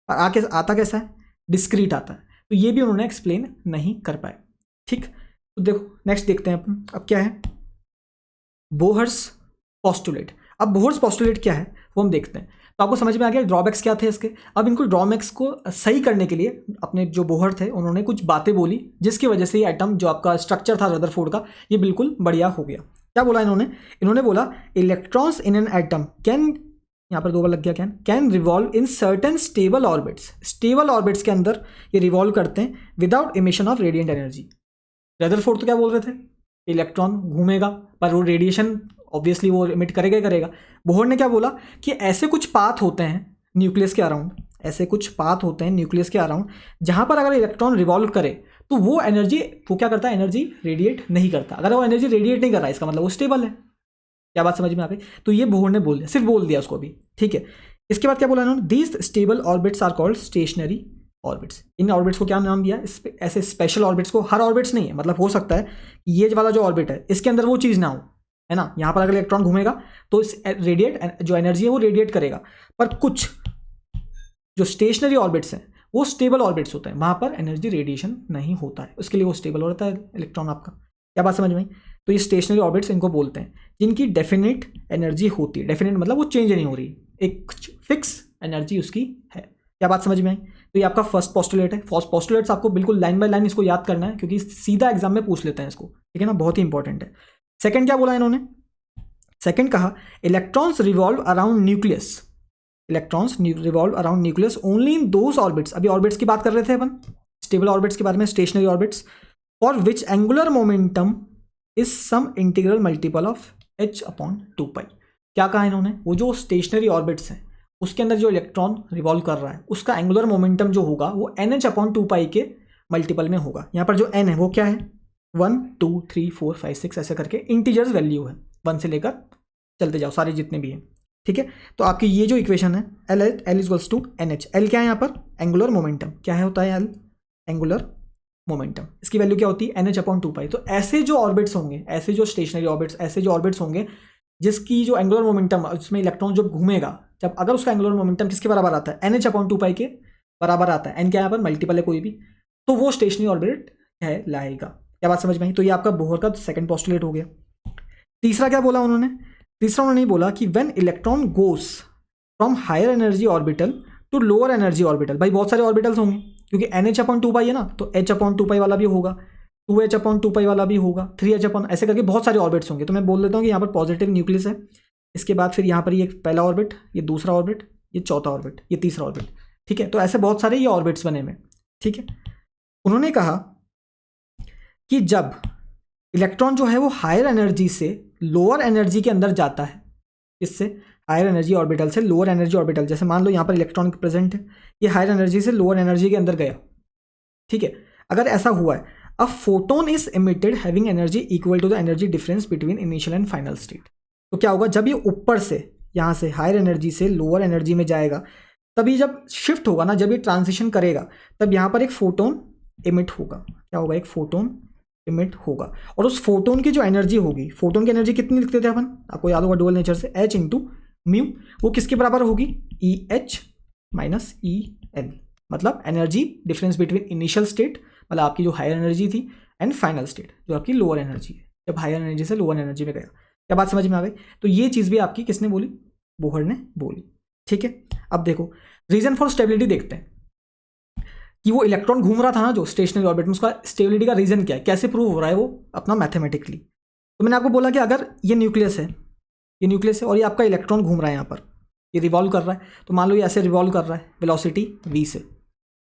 Speaker 1: और आके आता कैसा है, डिस्क्रीट आता है। तो ये भी उन्होंने एक्सप्लेन नहीं कर पाए, ठीक। तो देखो नेक्स्ट देखते हैं अपन, अब क्या है, बोहर्स पोस्टुलेट। अब बोहर्स पोस्टुलेट क्या है वो हम देखते हैं। तो आपको समझ में आ गया ड्रॉबैक्स क्या थे इसके। अब इनको ड्रॉबैक्स को सही करने के लिए अपने जो बोहर थे उन्होंने कुछ बातें बोली, जिसकी वजह से ये एटम जो आपका स्ट्रक्चर था रदरफोर्ड का, ये बिल्कुल बढ़िया हो गया। क्या बोला इन्होंने बोला electrons in an atom can, यहाँ पर 2 बार लग गया, can revolve in certain stable orbits. Stable orbits के अंदर ये रिवॉल्व करते हैं without emission of radiant energy. Rutherford तो क्या बोल रहे थे, इलेक्ट्रॉन घूमेगा पर वो रेडिएशन ऑब्वियसली वो इमिट करेगा ही करेगा। बोहर ने क्या बोला कि ऐसे कुछ पाथ होते हैं न्यूक्लियस के अराउंड, ऐसे कुछ पाथ होते हैं न्यूक्लियस के अराउंड जहां पर अगर इलेक्ट्रॉन रिवॉल्व करे तो वो एनर्जी, वो क्या करता है, एनर्जी रेडिएट नहीं करता। अगर वो एनर्जी रेडिएट नहीं कर रहा है इसका मतलब वो स्टेबल है। क्या बात समझ में आ गई। तो ये बोहर ने बोल दिया, सिर्फ बोल दिया उसको अभी, ठीक है। इसके बाद क्या बोला इन्होंने, these stable orbits are called stationary orbits. इन ऑर्बिट्स को क्या नाम दिया, ऐसे स्पेशल ऑर्बिट्स को, हर ऑर्बिट्स नहीं है, मतलब हो सकता है ये वाला जो ऑर्बिट है इसके अंदर वो चीज़ ना हो, है ना, यहाँ पर अगर इलेक्ट्रॉन घूमेगा तो इस रेडिएट जो एनर्जी है वो रेडिएट करेगा, पर कुछ जो स्टेशनरी ऑर्बिट्स हैं वो स्टेबल ऑर्बिट्स होते हैं, वहाँ पर एनर्जी रेडिएशन नहीं होता है, उसके लिए वो स्टेबल होता है इलेक्ट्रॉन आपका। क्या बात समझ में आई? तो ये स्टेशनरी ऑर्बिट्स इनको बोलते हैं, जिनकी डेफिनेट एनर्जी होती है, डेफिनेट मतलब वो चेंज नहीं हो रही, एक फिक्स एनर्जी उसकी है। क्या बात समझ में आई? तो ये आपका फर्स्ट पोस्टुलेट है। फर्स्ट पोस्टुलेट्स आपको बिल्कुल लाइन बाय लाइन इसको याद करना है, क्योंकि सीधा एग्जाम में पूछ लेते हैं इसको, ठीक है ना, बहुत ही इंपॉर्टेंट है। सेकंड क्या बोला इन्होंने, सेकंड कहा electrons revolve around nucleus, electrons revolve around nucleus only in those orbits, अभी ऑर्बिट्स की बात कर रहे थे अपन, स्टेबल ऑर्बिट्स के बारे में, stationary orbits, for which angular momentum is some integral multiple of h/2π। क्या कहा इन्होंने, वो जो स्टेशनरी ऑर्बिट्स हैं उसके अंदर जो इलेक्ट्रॉन रिवॉल्व कर रहा है उसका एंगुलर मोमेंटम जो होगा वो nh/2π के मल्टीपल में होगा। यहाँ पर जो n है वो क्या है, 1 2 3 4 5 6 ऐसे करके इंटीजर्स वैल्यू है, 1 से लेकर चलते जाओ सारे जितने भी हैं, ठीक है। तो आपकी ये जो इक्वेशन है L equals to NH, L क्या है यहाँ पर, एंगुलर मोमेंटम, क्या है होता है L, एंगुलर मोमेंटम, इसकी वैल्यू क्या होती है NH/2π। तो ऐसे जो ऑर्बिट्स होंगे, ऐसे जो स्टेशनरी ऑर्बिट्स, ऐसे जो ऑर्बिट्स होंगे जिसकी जो एंगुलर मोमेंटम, उसमें इलेक्ट्रॉन जब घूमेगा, जब अगर उसका एंगुलर मोमेंटम किसके बराबर आता है, NH/2π के बराबर आता है, n क्या यहाँ पर मल्टीपल है कोई भी, तो वो स्टेशनरी ऑर्बिट है लाएगा। क्या बात समझ में आई? तो ये आपका बोहर का सेकंड पोस्टुलेट हो गया। तीसरा क्या बोला उन्होंने, तीसरा उन्होंने बोला कि when electron goes from higher energy orbital to lower energy orbital, भाई बहुत सारे ऑर्बिटल्स होंगे क्योंकि NH/2π है ना, तो H/2π वाला भी होगा, 2H/2π वाला भी होगा, 3H ऐसे करके बहुत सारे ऑर्बिट्स होंगे। तो मैं बोल देता हूँ कि यहाँ पर पॉजिटिव न्यूक्लियस है, इसके बाद फिर यहाँ पर ये पहला ऑर्बिट, ये दूसरा ऑर्बिट, ये चौथा ऑर्बिट, ये तीसरा ऑर्बिट, ठीक है। तो ऐसे बहुत सारे ये ऑर्बिट्स बने हुए, ठीक है। उन्होंने कहा कि जब इलेक्ट्रॉन जो है वो हायर एनर्जी से लोअर एनर्जी के अंदर जाता है, इससे हायर एनर्जी ऑर्बिटल से लोअर एनर्जी ऑर्बिटल, जैसे मान लो यहाँ पर इलेक्ट्रॉन प्रेजेंट है, ये हायर एनर्जी से लोअर एनर्जी के अंदर गया, ठीक है। अगर ऐसा हुआ है, a photon is emitted having energy equal to the energy difference between initial and final state. तो क्या होगा, जब ये ऊपर से यहाँ से हायर एनर्जी से लोअर एनर्जी में जाएगा, तभी जब शिफ्ट होगा ना, जब ये ट्रांजिशन करेगा, तब यहाँ पर एक फोटोन इमिट होगा। क्या होगा, एक फोटोन इमिट होगा, और उस फोटोन की जो एनर्जी होगी, फोटोन की एनर्जी कितनी लिखते थे अपन, आपको याद होगा डुअल नेचर से, H इंटू म्यू, वो किसके बराबर होगी, EH माइनस EL, मतलब energy difference between initial state, मतलब आपकी जो हायर एनर्जी थी, एंड फाइनल स्टेट जो आपकी लोअर एनर्जी है, जब हायर एनर्जी से लोअर एनर्जी में गया। क्या बात समझ में आ गई? तो ये चीज़ भी आपकी किसने बोली, बोहर ने बोली, ठीक है। अब देखो रीजन फॉर स्टेबिलिटी देखते हैं कि वो इलेक्ट्रॉन घूम रहा था ना जो स्टेशनरी ऑर्बिट में, उसका स्टेबिलिटी का रीजन क्या है, कैसे प्रूव हो रहा है वो अपना मैथमेटिकली। तो मैंने आपको बोला कि अगर ये न्यूक्लियस है, ये न्यूक्लियस है और ये आपका इलेक्ट्रॉन घूम रहा है यहाँ पर, ये रिवॉल्व कर रहा है, तो मान लो ये ऐसे रिवॉल्व कर रहा है वेलोसिटी v से,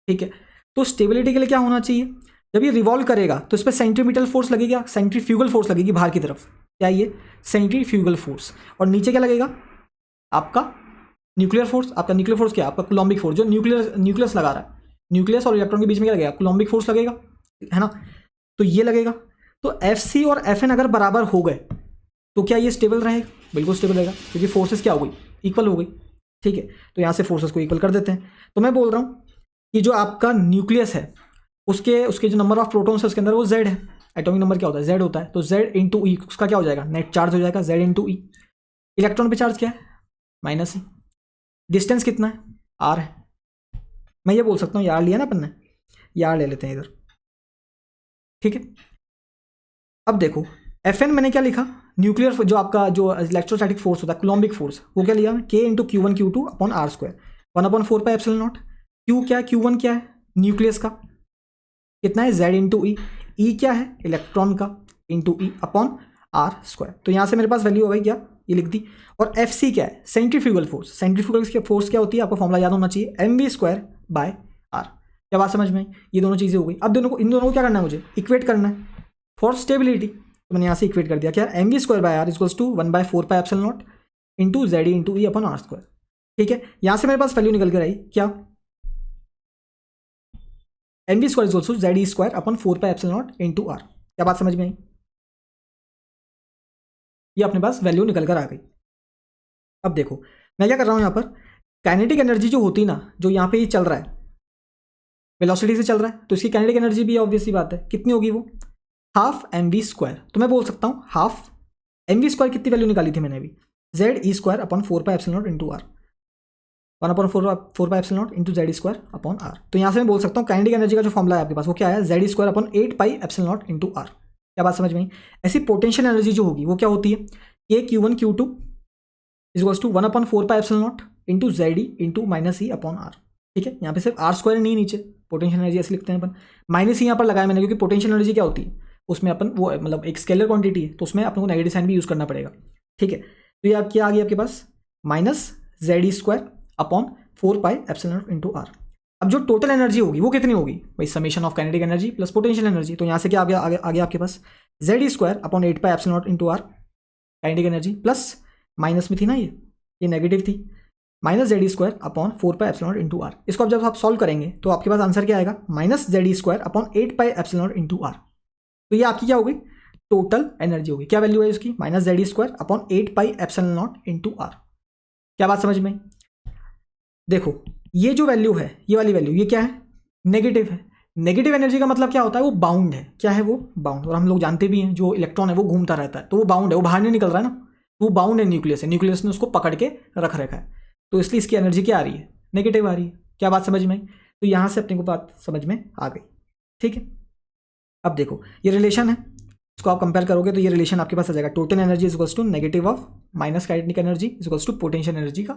Speaker 1: ठीक है। तो स्टेबिलिटी के लिए क्या होना चाहिए, जब ये रिवॉल्व करेगा तो इस पर सेंट्रीपिटल फोर्स लगेगा, सेंट्रीफ्यूगल फोर्स लगेगी बाहर की तरफ, क्या ये सेंट्रीफ्यूगल फोर्स, और नीचे क्या लगेगा आपका न्यूक्लियर फोर्स। आपका न्यूक्लियर फोर्स क्या है, आपका कूलम्बिक फोर्स, जो न्यूक्लियस लगा रहा है, न्यूक्लियस और इलेक्ट्रॉन के बीच में क्या लगेगा, कूलम्बिक फोर्स लगेगा, है ना। तो ये लगेगा, तो Fc और Fn अगर बराबर हो गए तो क्या ये स्टेबल रहेगा, बिल्कुल स्टेबल रहेगा, क्योंकि फोर्सेस क्या हो गई, इक्वल हो गई, ठीक है। तो यहाँ से फोर्सेस को इक्वल कर देते हैं। तो मैं बोल रहा हूँ कि जो आपका न्यूक्लियस है उसके जो नंबर ऑफ प्रोटॉन्स है उसके अंदर वो Z है, एटॉमिक नंबर क्या होता है, Z होता है, तो Z इंटू ई उसका क्या हो जाएगा, नेट चार्ज हो जाएगा, Z इंटू ई। इलेक्ट्रॉन पे चार्ज क्या है, माइनस है, डिस्टेंस कितना है, R है। मैं ये बोल सकता हूँ, यार लिया ना अपन ने, यार ले लेते हैं इधर, ठीक है। अब देखो Fn मैंने क्या लिखा, न्यूक्लियर जो आपका जो इलेक्ट्रोस्टैटिक फोर्स होता है, कूलम्बिक फोर्स, वो क्या लिया, K into Q1 Q2 upon R square, 1/4 pi epsilon not. Q क्या है, Q1 क्या है न्यूक्लियस का, कितना है, Z इंटू ई, ई क्या है इलेक्ट्रॉन का, into E upon R square. तो यहाँ से मेरे पास वैल्यू हो गई क्या, ये लिख दी। और Fc क्या है, सेंट्रीफ्यूगल फोर्स, सेंट्रीफ्यूगल फोर्स क्या होती है, आपको फॉर्मूला याद होना चाहिए, mv²/r। क्या बात समझ में, ये दोनों चीज़ें हो गई। अब इन दोनों को क्या करना है, मुझे इक्वेट करना है फॉर स्टेबिलिटी। तो मैंने यहाँ से इक्वेट कर दिया, क्या mv²/r equals to 1/4 pi epsilon naught into Z into E upon R square, ठीक है। यहाँ से मेरे पास वैल्यू निकल कर आई क्या, mv² is also Z² upon 4 pi epsilon naught into R। क्या बात समझ में आई, ये अपने पास वैल्यू निकल कर आ गई। अब देखो मैं क्या कर रहा हूँ यहाँ पर, काइनेटिक एनर्जी जो होती है ना, जो यहाँ पे ये चल रहा है वेलोसिटी से चल रहा है, तो इसकी काइनेटिक एनर्जी भी ऑब्वियस सी बात है, कितनी होगी वो, हाफ mv²। तो मैं बोल सकता हूँ हाफ mv², कितनी वैल्यू निकाली थी मैंने अभी, ZE² upon 4πε0 into R, 1/4πε0 into ZE² upon R. तो यहाँ से मैं बोल सकता हूँ काइनेटिक एनर्जी का जो फॉर्मुला है आपके पास वो क्या है, ZE² अपॉन 8πε0 इंटू आर। क्या बात समझ में आई। ऐसी पोटेंशियल एनर्जी जो होगी वो क्या होती है, Q1 Q2 is to 1/4πε0 into ZE into -E upon R. ठीक है, यहाँ पे सिर्फ R² नहीं नीचे, पोटेंशियल एनर्जी ऐसे लिखते हैं अपन, -E यहाँ पर लगाया मैंने, क्योंकि पोटेंशियल एनर्जी क्या होती है उसमें अपन वो मतलब एक स्केलर क्वांटिटी है, तो उसमें अपन को नेगेटिव साइन भी यूज करना पड़ेगा। ठीक है, तो ये क्या आ गया आपके पास, -ZE² अपॉन 4πε0 इंटू आर। अब जो टोटल एनर्जी होगी वो कितनी होगी, भाई summation of kinetic energy plus potential energy. तो यहाँ से क्या आ गया आपके पास, ZE² upon 8πε0 into R kinetic energy, plus minus में थी ना ये नेगेटिव थी, -ZE² अपॉन 4πε0 इंटू आर। इसको अब जब आप सॉल्व करेंगे तो आपके पास आंसर क्या आएगा, -ZE² अपॉन 8πε0 इंटू आर। तो ये आपकी क्या होगी, टोटल एनर्जी होगी। क्या वैल्यू है इसकी, -ZE² अपॉन 8πε0 इंटू आर। क्या बात समझ में। देखो ये जो वैल्यू है, ये वाली वैल्यू, ये क्या है, नेगेटिव है। नेगेटिव एनर्जी का मतलब क्या होता है, वो बाउंड है। क्या है वो, बाउंड। और हम लोग जानते भी हैं जो इलेक्ट्रॉन है वो घूमता रहता है, तो वो बाउंड है, वो बाहर नहीं निकल रहा है ना, वो बाउंड है न्यूक्लियस है, न्यूक्लियस ने उसको पकड़ के रख रखा है, तो इसलिए इसकी एनर्जी क्या आ रही है, नेगेटिव आ रही है। क्या बात समझ में आई। तो यहाँ से अपने को बात समझ में आ गई। ठीक है, अब देखो ये रिलेशन है, इसको आप कंपेयर करोगे तो ये रिलेशन आपके पास आ जाएगा, total energy is equals to negative of minus kinetic energy is equals to potential energy का।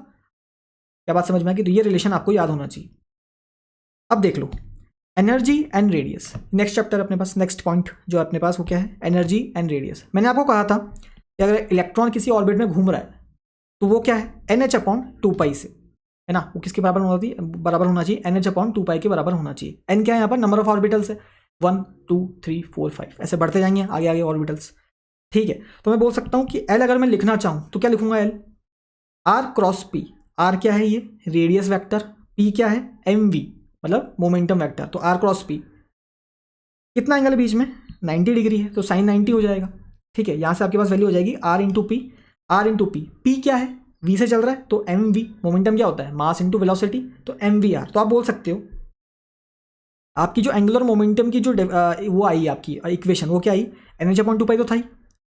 Speaker 1: क्या बात समझ में आ गई। तो ये रिलेशन आपको याद होना चाहिए। अब देख low energy and radius, next chapter अपने पास, नेक्स्ट पॉइंट जो अपने पास वो क्या है, एनर्जी एंड रेडियस। मैंने आपको कहा था कि अगर इलेक्ट्रॉन किसी ऑर्बिट में घूम रहा है तो वो क्या है, NH/2π से, है ना, वो किसके बराबर होना चाहिए, NH/2π के बराबर होना चाहिए। एन क्या है यहाँ पर, नंबर ऑफ ऑर्बिटल्स है, 1 2 3 4 5 ऐसे बढ़ते जाएंगे आगे आगे ऑर्बिटल्स। ठीक है, तो मैं बोल सकता हूँ कि L अगर मैं लिखना चाहूँ तो क्या लिखूंगा, L R×P। R क्या है, ये रेडियस वेक्टर, P क्या है, MV मतलब मोमेंटम वेक्टर। तो R×P कितना एंगल है बीच में, 90 डिग्री है, तो sin 90 हो जाएगा। ठीक है, यहाँ से आपके पास वैल्यू हो जाएगी R×P। R×P, P क्या है, V से चल रहा है, तो MV, मोमेंटम क्या होता है, मास इंटू वेलोसिटी, तो MVR। तो आप बोल सकते हो आपकी जो एंगुलर मोमेंटम की जो वो आई आपकी इक्वेशन, वो क्या आई, NH/2π तो था ही,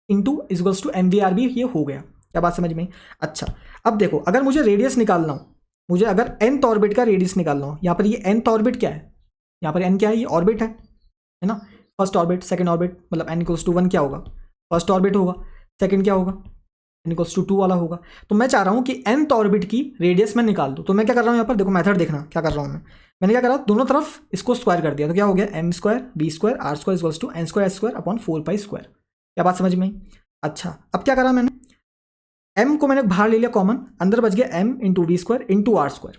Speaker 1: इंटू इक्वल्स टू MVR भी ये हो गया। क्या बात समझ में। अच्छा अब देखो, अगर मुझे रेडियस निकालना हो, मुझे अगर nth ऑर्बिट का रेडियस निकालना हो, यहाँ पर ये nth ऑर्बिट क्या है, यहाँ पर n क्या है, ये ऑर्बिट है ना, फर्स्ट ऑर्बिट सेकंड ऑर्बिट, मतलब n इक्वल्स टू 1 क्या होगा, फर्स्ट ऑर्बिट होगा, सेकंड क्या होगा, n इक्वल्स टू 2 वाला होगा। तो मैं चाह रहा हूँ कि nth ऑर्बिट की रेडियस मैं निकाल दूँ। तो मैं क्या कर रहा हूँ यहाँ पर, देखो मेथड देखना क्या कर रहा हूँ मैंने क्या करा, दोनों तरफ इसको स्क्वायर कर दिया, तो क्या हो गया, m² b² r² equals to n² s² upon 4π²। क्या बात समझ में आई। अच्छा अब क्या करा मैंने, m को मैंने बाहर ले लिया कॉमन, अंदर बच गया m into v² into r²।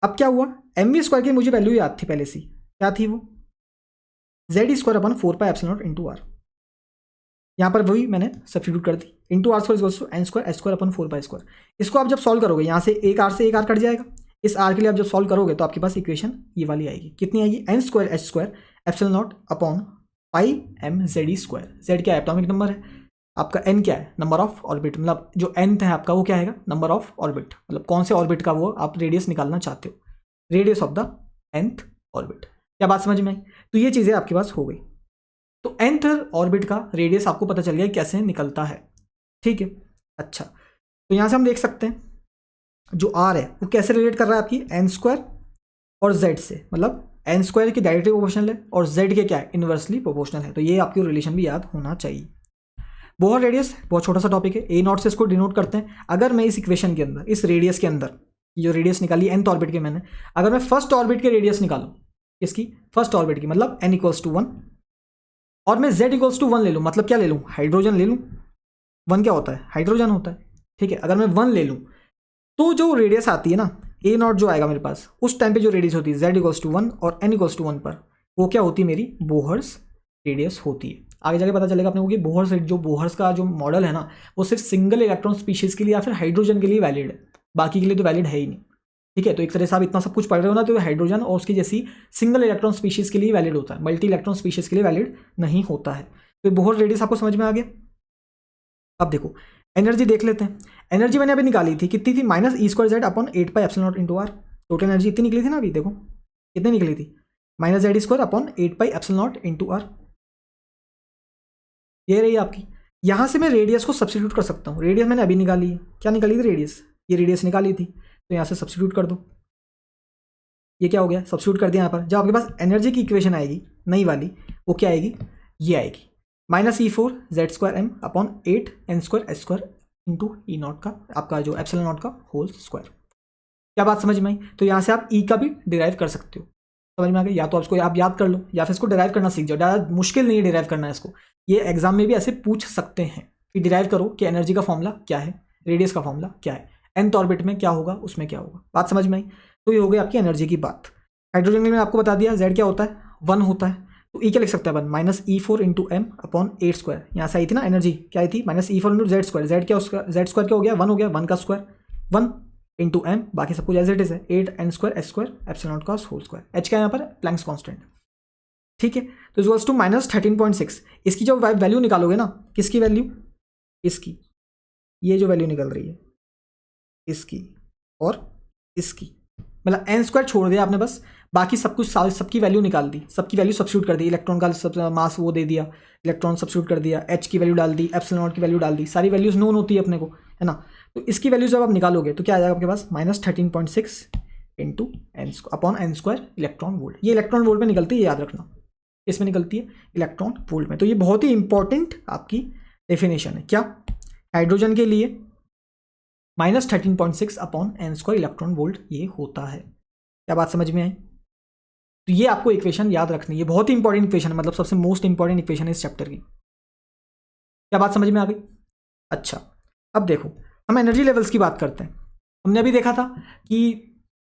Speaker 1: अब क्या हुआ, mv² की मुझे वैल्यू याद थी पहले से, क्या थी वो, ZE² अपॉन 4πε0 इंटू आर। यहाँ पर वही मैंने सब्स्टिट्यूट कर दी, into r² equals to n² s² upon 4π²। इसको आप जब सॉल्व करोगे, यहाँ से एक r से एक r कट जाएगा, इस r के लिए आप जब सॉल्व करोगे तो आपके पास इक्वेशन ये वाली आएगी, कितनी आएगी, n² h² ε0 upon pi m ZE²। z क्या है, एटॉमिक नंबर है, आपका n क्या है, नंबर ऑफ ऑर्बिट, मतलब जो nth है आपका वो क्या आएगा, नंबर ऑफ ऑर्बिट, मतलब कौन से ऑर्बिट का वो आप रेडियस निकालना चाहते हो, radius of the nth orbit. क्या बात समझ में आई। तो ये चीज़ें आपके पास हो गई। तो nth ऑर्बिट का रेडियस आपको पता चल गया कैसे निकलता है। ठीक है, अच्छा तो यहाँ से हम देख सकते हैं जो r है वो कैसे रिलेट कर रहा है आपकी n² और z से, मतलब n² की डायरेक्टली प्रोपोर्शनल है और z के क्या है, इनवर्सली प्रोपोर्शनल है। तो ये आपकी रिलेशन भी याद होना चाहिए। बोहर रेडियस बहुत छोटा सा टॉपिक है, A0 से इसको डिनोट करते हैं। अगर मैं इस इक्वेशन के अंदर, इस रेडियस के अंदर, जो रेडियस निकाली nth ऑर्बिट के मैंने, अगर मैं फर्स्ट ऑर्बिट के रेडियस निकालूं, इसकी फर्स्ट ऑर्बिट की, मतलब n इक्वल्स टू 1 और मैं z इक्वल्स टू 1 ले लूँ, मतलब क्या ले लूँ, हाइड्रोजन ले लूँ। 1 क्या होता है, हाइड्रोजन होता है। ठीक है, अगर मैं 1 ले लूँ तो जो रेडियस आती है ना, A0 जो आएगा मेरे पास, उस टाइम पे जो रेडियस होती है z इक्वल्स टू 1 और n इक्वल्स टू 1 पर, वो क्या होती है, मेरी बोहर्स रेडियस होती है। आगे जाके पता चलेगा अपने को कि बोहर्स का जो मॉडल है ना, वो सिर्फ सिंगल इलेक्ट्रॉन स्पीशीज के लिए या फिर हाइड्रोजन के लिए वैलिड है, बाकी के लिए तो वैलिड है ही नहीं। ठीक है, तो एक तरह से आप इतना सब कुछ पढ़ रहे हो ना, तो हाइड्रोजन और उसकी जैसी सिंगल इलेक्ट्रॉन स्पीशीज के लिए वैलिड होता है, मल्टी इलेक्ट्रॉन स्पीशीज के लिए वैलिड नहीं होता है। तो बोहर रेडियस आपको समझ में आ गया। अब देखो एनर्जी देख लेते हैं। एनर्जी मैंने अभी निकाली थी, कितनी थी, minus E square Z upon 8 pi epsilon naught into R. Total energy इतनी निकली थी ना, अभी देखो कितनी निकली थी, minus Z square upon 8 pi epsilon naught into R. ये रही आपकी। यहाँ से मैं रेडियस को सब्स्टिट्यूट कर सकता हूँ। रेडियस मैंने अभी निकाली है, क्या निकाली थी रेडियस, ये रेडियस निकाली थी, तो यहाँ से सब्स्टिट्यूट कर दो। ये क्या हो गया, सब्स्टिट्यूट कर दिया यहाँ पर। जब आपके पास एनर्जी की इक्वेशन आएगी नई वाली, वो क्या आएगी, ये आएगी, minus E4 Z square M upon 8 N square S square into E naught का, आपका जो एप्सिलॉन नॉट का होल स्क्वायर। क्या बात समझ में आई? तो यहाँ से आप ई का भी डिराइव कर सकते हो। समझ में आ गई? या तो आपको आप याद कर लो, या फिर इसको डिराइव करना सीख जाओ। ज़्यादा मुश्किल नहीं है डिराइव करना है इसको। ये एग्जाम में भी ऐसे पूछ सकते हैं कि डिराइव करो कि एनर्जी का फॉर्मूला क्या है, रेडियस का फॉर्मूला क्या है, nth ऑर्बिट में क्या होगा, उसमें क्या होगा। बात समझ में आई? तो ये हो गई आपकी एनर्जी की बात। हाइड्रोजन में आपको बता दिया z क्या होता है, 1 होता है। तो ई क्या लिख सकता है, 1 minus E4 into M upon 8 square. यहाँ से आई थी ना एनर्जी, क्या आई थी, minus E4 into Z square. Z क्या, उसका जेड स्क्वायर क्या हो गया, 1 हो गया, 1 का स्क्वायर 1 इंटू एम, बाकी सब कुछ एज इट इज है, 8 N square S square epsilon naught का होल स्क्वायर। एच क्या है यहाँ पर, प्लैंक्स कांस्टेंट। ठीक है, तो इक्वल्स टू माइनस 13.6। इसकी जो वैल्यू निकालोगे ना, किसकी वैल्यू, इसकी, ये जो वैल्यू निकल रही है इसकी और इसकी, मतलब एन स्क्वायर छोड़ दिया आपने बस, बाकी सब कुछ सबकी वैल्यू निकाल दी, सबकी वैल्यू सब्स्टिट्यूट कर दी। इलेक्ट्रॉन का सब मास वो दे दिया, इलेक्ट्रॉन सब्स्टिट्यूट कर दिया, एच की वैल्यू डाल दी, एप्सिलॉन नॉट की वैल्यू डाल दी, सारी वैल्यूज नोन होती है अपने को, है ना। तो इसकी वैल्यू जब आप निकालोगे तो क्या आ जाएगा आपके पास, minus 13.6 into N upon N square electron volt. ये इलेक्ट्रॉन वोल्ट में निकलती है, याद रखना, इसमें निकलती है इलेक्ट्रॉन वोल्ट में। तो ये बहुत ही इंपॉर्टेंट आपकी डेफिनेशन है। क्या, हाइड्रोजन के लिए minus 13.6 upon N square electron volt ये होता है। क्या बात समझ में आई? तो ये आपको इक्वेशन याद रखनी है, बहुत ही इंपॉर्टेंट इक्वेशन है, मतलब सबसे मोस्ट इंपॉर्टेंट इक्वेशन है इस चैप्टर की। क्या बात समझ में आ गई? अच्छा, अब देखो हम एनर्जी लेवल्स की बात करते हैं। हमने अभी देखा था कि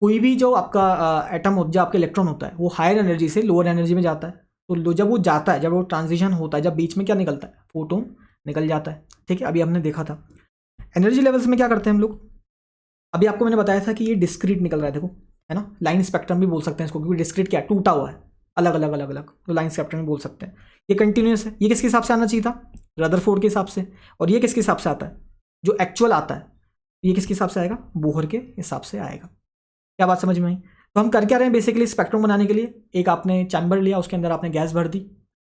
Speaker 1: कोई भी जो आपका एटम जो आपका इलेक्ट्रॉन होता है वो हायर एनर्जी से लोअर एनर्जी में जाता है। तो जब वो जाता है, जब वो ट्रांजिशन होता है, जब बीच में क्या निकलता है, फोटोन निकल जाता है। ठीक है, अभी हमने देखा था एनर्जी लेवल्स में क्या करते हैं हम लोग। अभी आपको मैंने बताया था कि ये डिस्क्रीट निकल रहा है, देखो, है ना, लाइन स्पेक्ट्रम भी बोल सकते हैं इसको, क्योंकि डिस्क्रीट क्या, टूटा हुआ है, अलग अलग अलग अलग, तो लाइन स्पेक्ट्रम भी बोल सकते हैं। ये कंटिन्यूस है, ये किसके हिसाब से आना चाहिए था, रदरफोर्ड के हिसाब से। और ये किसके हिसाब से आता है, जो एक्चुअल आता है, ये किसके हिसाब से आएगा, बोहर के हिसाब से आएगा। क्या बात समझ में आई? तो हम कर क्या रहे हैं बेसिकली, स्पेक्ट्रम बनाने के लिए एक आपने चैम्बर लिया, उसके अंदर आपने गैस भर दी,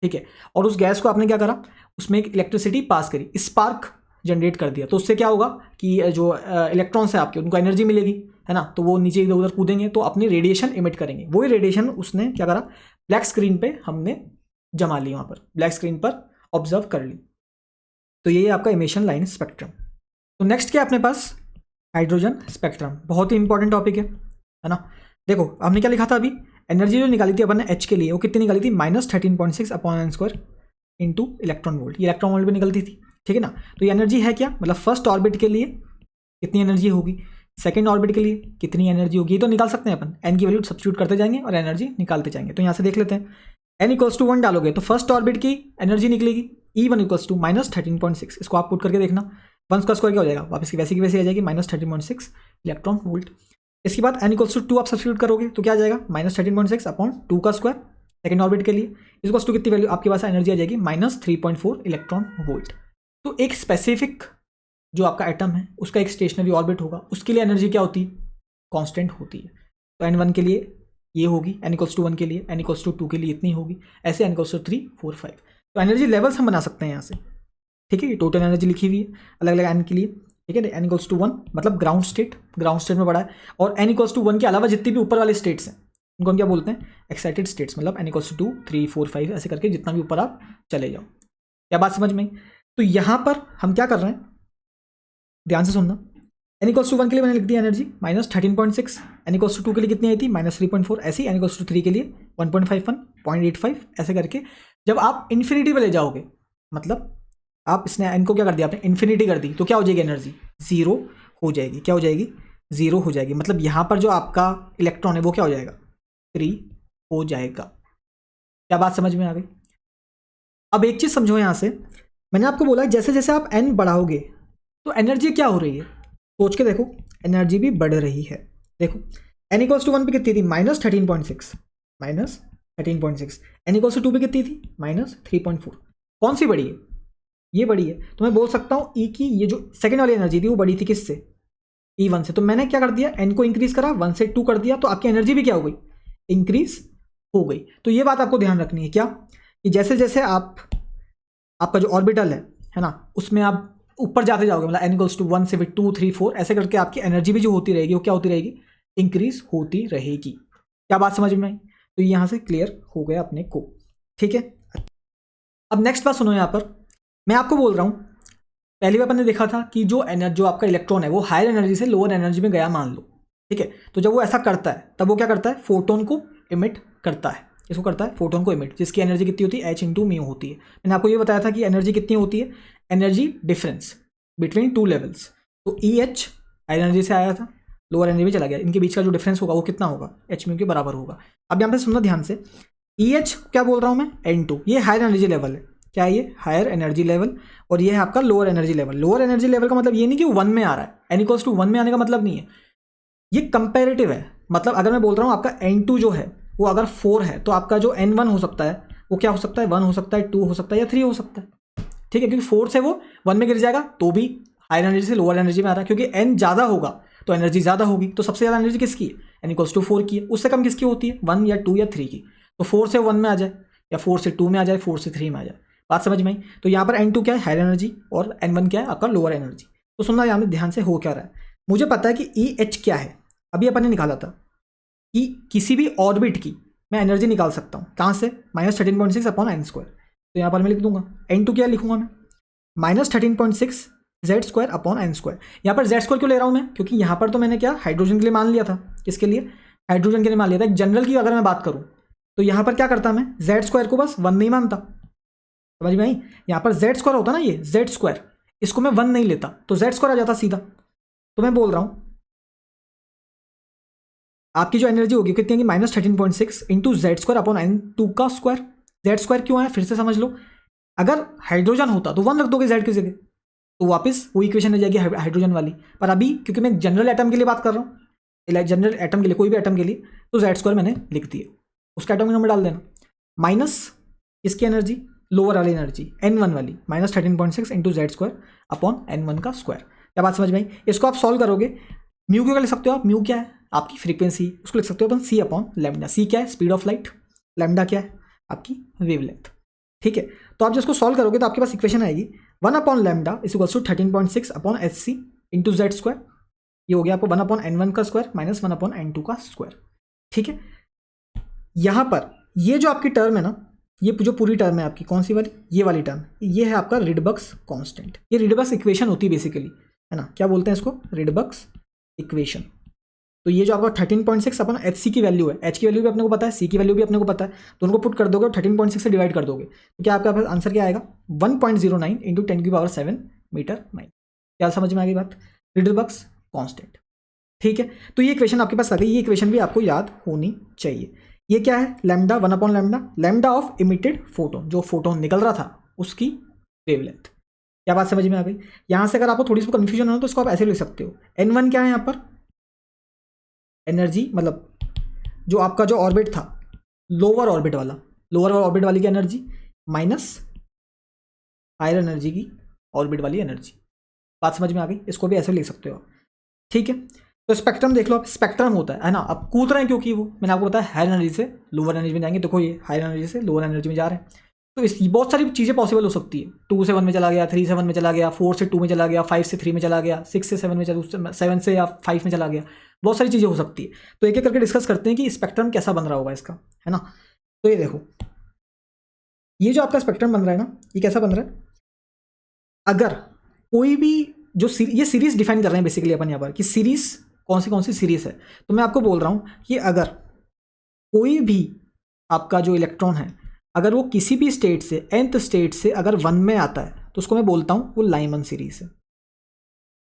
Speaker 1: ठीक है, और उस गैस को आपने क्या करा, उसमें एक इलेक्ट्रिसिटी पास करी, स्पार्क जनरेट कर दिया। तो उससे क्या होगा कि जो इलेक्ट्रॉन्स है आपके, उनको एनर्जी मिलेगी, है ना, तो वो नीचे इधर उधर कूदेंगे तो अपनी रेडिएशन इमिट करेंगे। वही रेडिएशन उसने क्या करा, ब्लैक स्क्रीन पे हमने जमा ली, वहाँ पर ब्लैक स्क्रीन पर ऑब्जर्व कर ली। तो ये आपका इमिशन लाइन स्पेक्ट्रम। तो नेक्स्ट क्या अपने पास, हाइड्रोजन स्पेक्ट्रम, बहुत ही इंपॉर्टेंट टॉपिक है ना। देखो हमने क्या लिखा था अभी, एनर्जी जो निकाली थी अपन ने एच के लिए, वो कितनी निकाली थी, minus 13.6 upon N square into electron volt. ये इलेक्ट्रॉन वोल्ट में निकलती थी, ठीक है ना। तो ये एनर्जी है क्या, मतलब फर्स्ट ऑर्बिट के लिए कितनी एनर्जी होगी, सेकंड ऑर्बिट के लिए कितनी एनर्जी होगी, ये तो निकाल सकते हैं अपन, एन की वैल्यू सब्स्टिट्यूट करते जाएंगे और एनर्जी निकालते जाएंगे। तो यहाँ से देख लेते हैं, एन इक्वल्स टू 1 डालोगे तो फर्स्ट ऑर्बिट की एनर्जी निकलेगी E1 इक्वल्स टू माइनस 13.6। इसको आप पुट करके देखना, 1 का स्क्वायर क्या हो जाएगा, वापस की वैसे की वैसे आ जाएगी, माइनस 13.6 इलेक्ट्रॉन वोल्ट। इसके बाद एन इक्वल्स टू 2 आप सब्स्टिट्यूट करोगे तो क्या आ जाएगा, माइनस 13.6 अपॉन 2 का स्क्वायर सेकंड ऑर्बिट के लिए, इक्वल्स टू कितनी वैल्यू आपके पास एनर्जी आ जाएगी, माइनस 3.4 इलेक्ट्रॉन वोल्ट। तो एक स्पेसिफिक जो आपका एटम है उसका एक स्टेशनरी ऑर्बिट होगा, उसके लिए एनर्जी क्या होती है, कांस्टेंट होती है। तो n1 के लिए ये होगी, n इक्वल्स टू 1 के लिए, n इक्वल्स टू 2 के लिए इतनी होगी, ऐसे n इक्वल्स टू 3, 4, 5। तो एनर्जी लेवल्स हम बना सकते हैं यहाँ से, ठीक है। टोटल एनर्जी लिखी हुई है अलग अलग n के लिए, ठीक है। n इक्वल्स टू 1 मतलब ग्राउंड स्टेट में पड़ा है, और n इक्वल्स टू 1 के अलावा जितनी भी ऊपर वाले स्टेट्स हैं उनको हम क्या बोलते हैं, एक्साइटेड स्टेट्स, मतलब n इक्वल्स टू 2, 3, 4, 5 ऐसे करके जितना भी ऊपर आप चले जाओ। क्या बात समझ में? तो यहाँ पर हम क्या कर रहे हैं, ध्यान से सुनना। n इक्वल्स टू 1 के लिए मैंने लिख दिया energy minus 13.6, n equals to 2 के लिए कितनी आई थी, माइनस 3.4, ऐसी n इक्वल्स टू 3 के लिए 1.51, 0.85, ऐसे करके जब आप इन्फिनिटी पे ले जाओगे, मतलब आप इसने n को क्या कर दिया आपने, इन्फिनिटी कर दी, तो क्या हो जाएगी एनर्जी, जीरो हो जाएगी। क्या हो जाएगी, जीरो हो जाएगी, मतलब यहाँ पर जो आपका इलेक्ट्रॉन है वो क्या हो जाएगा, फ्री हो जाएगा। क्या बात समझ में आ गई? अब एक चीज समझो यहाँ से, मैंने आपको बोला जैसे जैसे आप n बढ़ाओगे तो एनर्जी क्या हो रही है, सोच के देखो, एनर्जी भी बढ़ रही है। देखो n इक्वल्स टू 1 पे कितनी थी, minus 13.6, minus 13.6, n equals to 2 पे कितनी थी, माइनस 3.4। कौन सी बड़ी है, ये बड़ी है, तो मैं बोल सकता हूँ ई की ये जो सेकेंड वाली एनर्जी थी वो बड़ी थी किससे, E1 से। तो मैंने क्या कर दिया, N को इंक्रीज करा, 1 से 2 कर दिया, तो आपकी एनर्जी भी क्या हो गई, इंक्रीज हो गई। तो ये बात आपको ध्यान रखनी है क्या, कि जैसे जैसे आपका जो ऑर्बिटल है ना, उसमें आप ऊपर जाते जाओगे, मतलब n = 1 से फिर 2 3 4 ऐसे करके आपकी एनर्जी भी जो होती रहेगी वो क्या होती रहेगी, इंक्रीज होती रहेगी। क्या बात समझ में आई? तो यहाँ से क्लियर हो गया अपने को, ठीक है। अब नेक्स्ट बात सुनो, यहाँ पर मैं आपको बोल रहा हूँ, पहली बार अपन ने देखा था कि जो आपका इलेक्ट्रॉन है वो हायर एनर्जी से लोअर एनर्जी में गया मान लो, ठीक है। तो जब वो ऐसा करता है तब वो क्या करता है, फोटोन को इमिट करता है। इसको करता है फोटोन को इमिट, जिसकी एनर्जी कितनी होती है, h/μ होती है। मैंने आपको ये बताया था कि एनर्जी कितनी होती है, एनर्जी डिफरेंस बिटवीन 2 लेवल्स। तो EH हायर एनर्जी से आया था, लोअर एनर्जी में चला गया, इनके बीच का जो डिफरेंस होगा वो कितना होगा, h/μ के बराबर होगा। अब यहाँ पे सुनना ध्यान से, EH क्या बोल रहा हूँ मैं, N2, ये हायर एनर्जी लेवल है, क्या है ये, हायर एनर्जी लेवल, और ये है आपका lower energy level. Lower energy level का मतलब ये नहीं कि 1 में आ रहा है, n = 1 में आने का मतलब नहीं है, ये कंपैरेटिव है। मतलब अगर मैं बोल रहा हूँ आपका N2 जो है वो अगर 4 है तो आपका जो N1 हो सकता है वो क्या हो सकता है, 1 हो सकता है, 2 हो सकता है या 3 हो सकता है, ठीक है। क्योंकि 4 से वो 1 में गिर जाएगा तो भी हायर एनर्जी से लोअर एनर्जी में आ रहा है, क्योंकि n ज़्यादा होगा तो एनर्जी ज़्यादा होगी। तो सबसे ज़्यादा एनर्जी किसकी है, n = 4 की है। उससे कम किसकी होती है, 1 या 2 या 3 की। तो 4 से 1 में आ जाए या 4 से 2 में आ जाए, 4 से 3 में आ जाए। बात समझ में आई? तो यहाँ पर N2 क्या है, हायर एनर्जी, और N1 क्या है, आपका लोअर एनर्जी। तो सुनना यहाँ में ध्यान से हो क्या रहा है, मुझे पता है कि EH क्या है, अभी अपन ने निकाला था कि किसी भी ऑर्बिट की मैं एनर्जी निकाल सकता हूँ, कहाँ से, -13.6 अपॉन n²। तो यहाँ पर मैं लिख दूंगा N2 क्या लिखूंगा मैं, -13.6 Z² अपॉन n²। यहाँ पर Z² क्यों ले रहा हूँ मैं, क्योंकि यहाँ पर तो मैंने क्या हाइड्रोजन के लिए मान लिया था, किसके लिए, हाइड्रोजन के लिए मान लिया था। एक जनरल की अगर मैं बात करूँ तो यहाँ पर क्या करता मैं, Z² को बस 1 नहीं मानता, समझ में आई? यहाँ पर Z² होता ना, ये Z², इसको मैं 1 नहीं लेता तो Z² आ जाता सीधा। तो मैं बोल रहा हूँ आपकी जो एनर्जी होगी कितनी होगी, -13.6 इंटू Z² अपॉन n2 का स्क्वायर। Z² क्यों है फिर से समझ लो, अगर हाइड्रोजन होता तो 1 रख दोगे Z की जगह, तो वापस वो इक्वेशन आ जाएगी हाइड्रोजन वाली। पर अभी क्योंकि मैं जनरल एटम के लिए बात कर रहा हूँ, जनरल एटम के लिए, कोई भी एटम के लिए, तो Z² मैंने लिख दिया, उसका एटॉमिक नंबर डाल देना, माइनस इसकी एनर्जी, लोअर वाली एनर्जी N1 वाली, -13.6 इंटू Z² अपॉन N1 का स्क्वायर। क्या बात समझ में आई? इसको आप सॉल्व करोगे, म्यू क्यों लिख सकते हो आप, म्यू क्या है आपकी फ्रीक्वेंसी, उसको लिख सकते हो अपन C अपॉन लैम्डा। C क्या है, स्पीड ऑफ लाइट, लैम्डा क्या है आपकी वेवलेंथ, ठीक है। तो आप जिसको सॉल्व करोगे तो आपके पास इक्वेशन आएगी 1 upon lambda is equals to 13.6 upon HC into Z²। ये हो गया आपको 1 अपॉन N1 का स्क्वायर माइनस 1 अपॉन N2 का स्क्वायर, ठीक है। यहाँ पर ये जो आपकी टर्म है ना, ये जो पूरी टर्म है आपकी, कौन सी वाली, ये वाली टर्म, ये है आपका रिडबक्स कांस्टेंट। ये रिडबक्स इक्वेशन होती है बेसिकली, है ना, क्या बोलते हैं इसको, रिडबक्स इक्वेशन। तो ये जो आपका 13.6 अपन HC की वैल्यू है, H की वैल्यू भी अपने को पता है, C की वैल्यू भी अपने को पता है, तो उनको पुट कर दोगे और 13.6 से डिवाइड कर दोगे तो क्या आपका पास आंसर क्या आएगा, 1.09 इंटू 10⁻⁷ मीटर 9। क्या समझ में आ गई बात, रिडबक्स कांस्टेंट, ठीक है। तो ये इक्वेशन आपके पास आ गई, ये इक्वेशन भी आपको याद होनी चाहिए। ये क्या है, lambda, 1 upon lambda, lambda of emitted photon, जो फोटोन निकल रहा था उसकी वेवलेंथ। क्या बात समझ में आ गई? यहाँ से अगर आपको थोड़ी सी कंफ्यूजन हो तो इसको आप ऐसे लिख सकते हो, N1 क्या है यहाँ पर, एनर्जी, मतलब जो आपका जो ऑर्बिट था लोअर ऑर्बिट वाला, लोअर ऑर्बिट वाली की एनर्जी माइनस हायर एनर्जी की ऑर्बिट वाली एनर्जी। बात समझ में आ गई? इसको भी ऐसे लिख सकते हो, ठीक है। तो स्पेक्ट्रम देख लो, स्पेक्ट्रम होता है ना, अब कूद रहे हैं क्योंकि वो मैंने आपको बताया हायर एनर्जी से लोअर एनर्जी में जाएंगे, देखो ये हायर एनर्जी से लोअर एनर्जी में जा रहे हैं, तो इस बहुत सारी चीज़ें पॉसिबल हो सकती है। 2 से 1 में चला गया, 3 से 1 में चला गया, 4 से 2 में चला गया, 5 से 3 में चला गया, 6 से 7 में चला, 7 से या 5 में चला गया, बहुत सारी चीज़ें हो सकती है। तो एक एक करके डिस्कस करते हैं कि स्पेक्ट्रम कैसा बन रहा होगा इसका, है ना। तो ये देखो, ये जो आपका स्पेक्ट्रम बन रहा है ना, ये कैसा बन रहा है, अगर कोई भी जो ये सीरीज डिफाइन कर रहे हैं बेसिकली अपन यहाँ पर कि सीरीज कौन सी सीरीज है। तो मैं आपको बोल रहा हूँ कि अगर कोई भी आपका जो इलेक्ट्रॉन है अगर वो किसी भी स्टेट से nth स्टेट से अगर 1 में आता है तो उसको मैं बोलता हूँ वो लाइमन सीरीज है,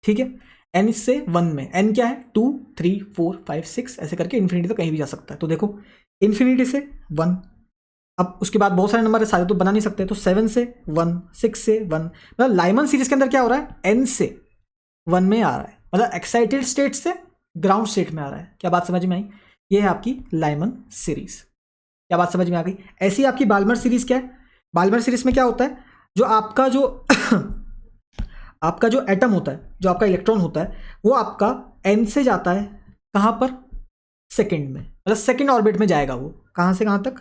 Speaker 1: ठीक है। n से 1 में, n क्या है 2 3 4 5 6 ऐसे करके इन्फिनिटी तो कहीं भी जा सकता है। तो देखो इन्फिनिटी से 1, अब उसके बाद बहुत सारे नंबर है, सारे तो बना नहीं सकते, तो 7 से 1, 6 से 1, मतलब लाइमन सीरीज के अंदर क्या हो रहा है, n से 1 में आ रहा है, मतलब एक्साइटेड स्टेट से ग्राउंड स्टेट में आ रहा है। क्या बात समझ में आई? ये है आपकी लाइमन सीरीज। क्या बात समझ में आ गई? ऐसी आपकी बाल्मर सीरीज क्या है, बाल्मर सीरीज में क्या होता है, जो आपका जो आपका जो एटम होता है, जो आपका इलेक्ट्रॉन होता है, वो आपका n से जाता है कहाँ पर, सेकंड में, मतलब सेकंड ऑर्बिट में जाएगा वो। कहाँ से कहाँ तक,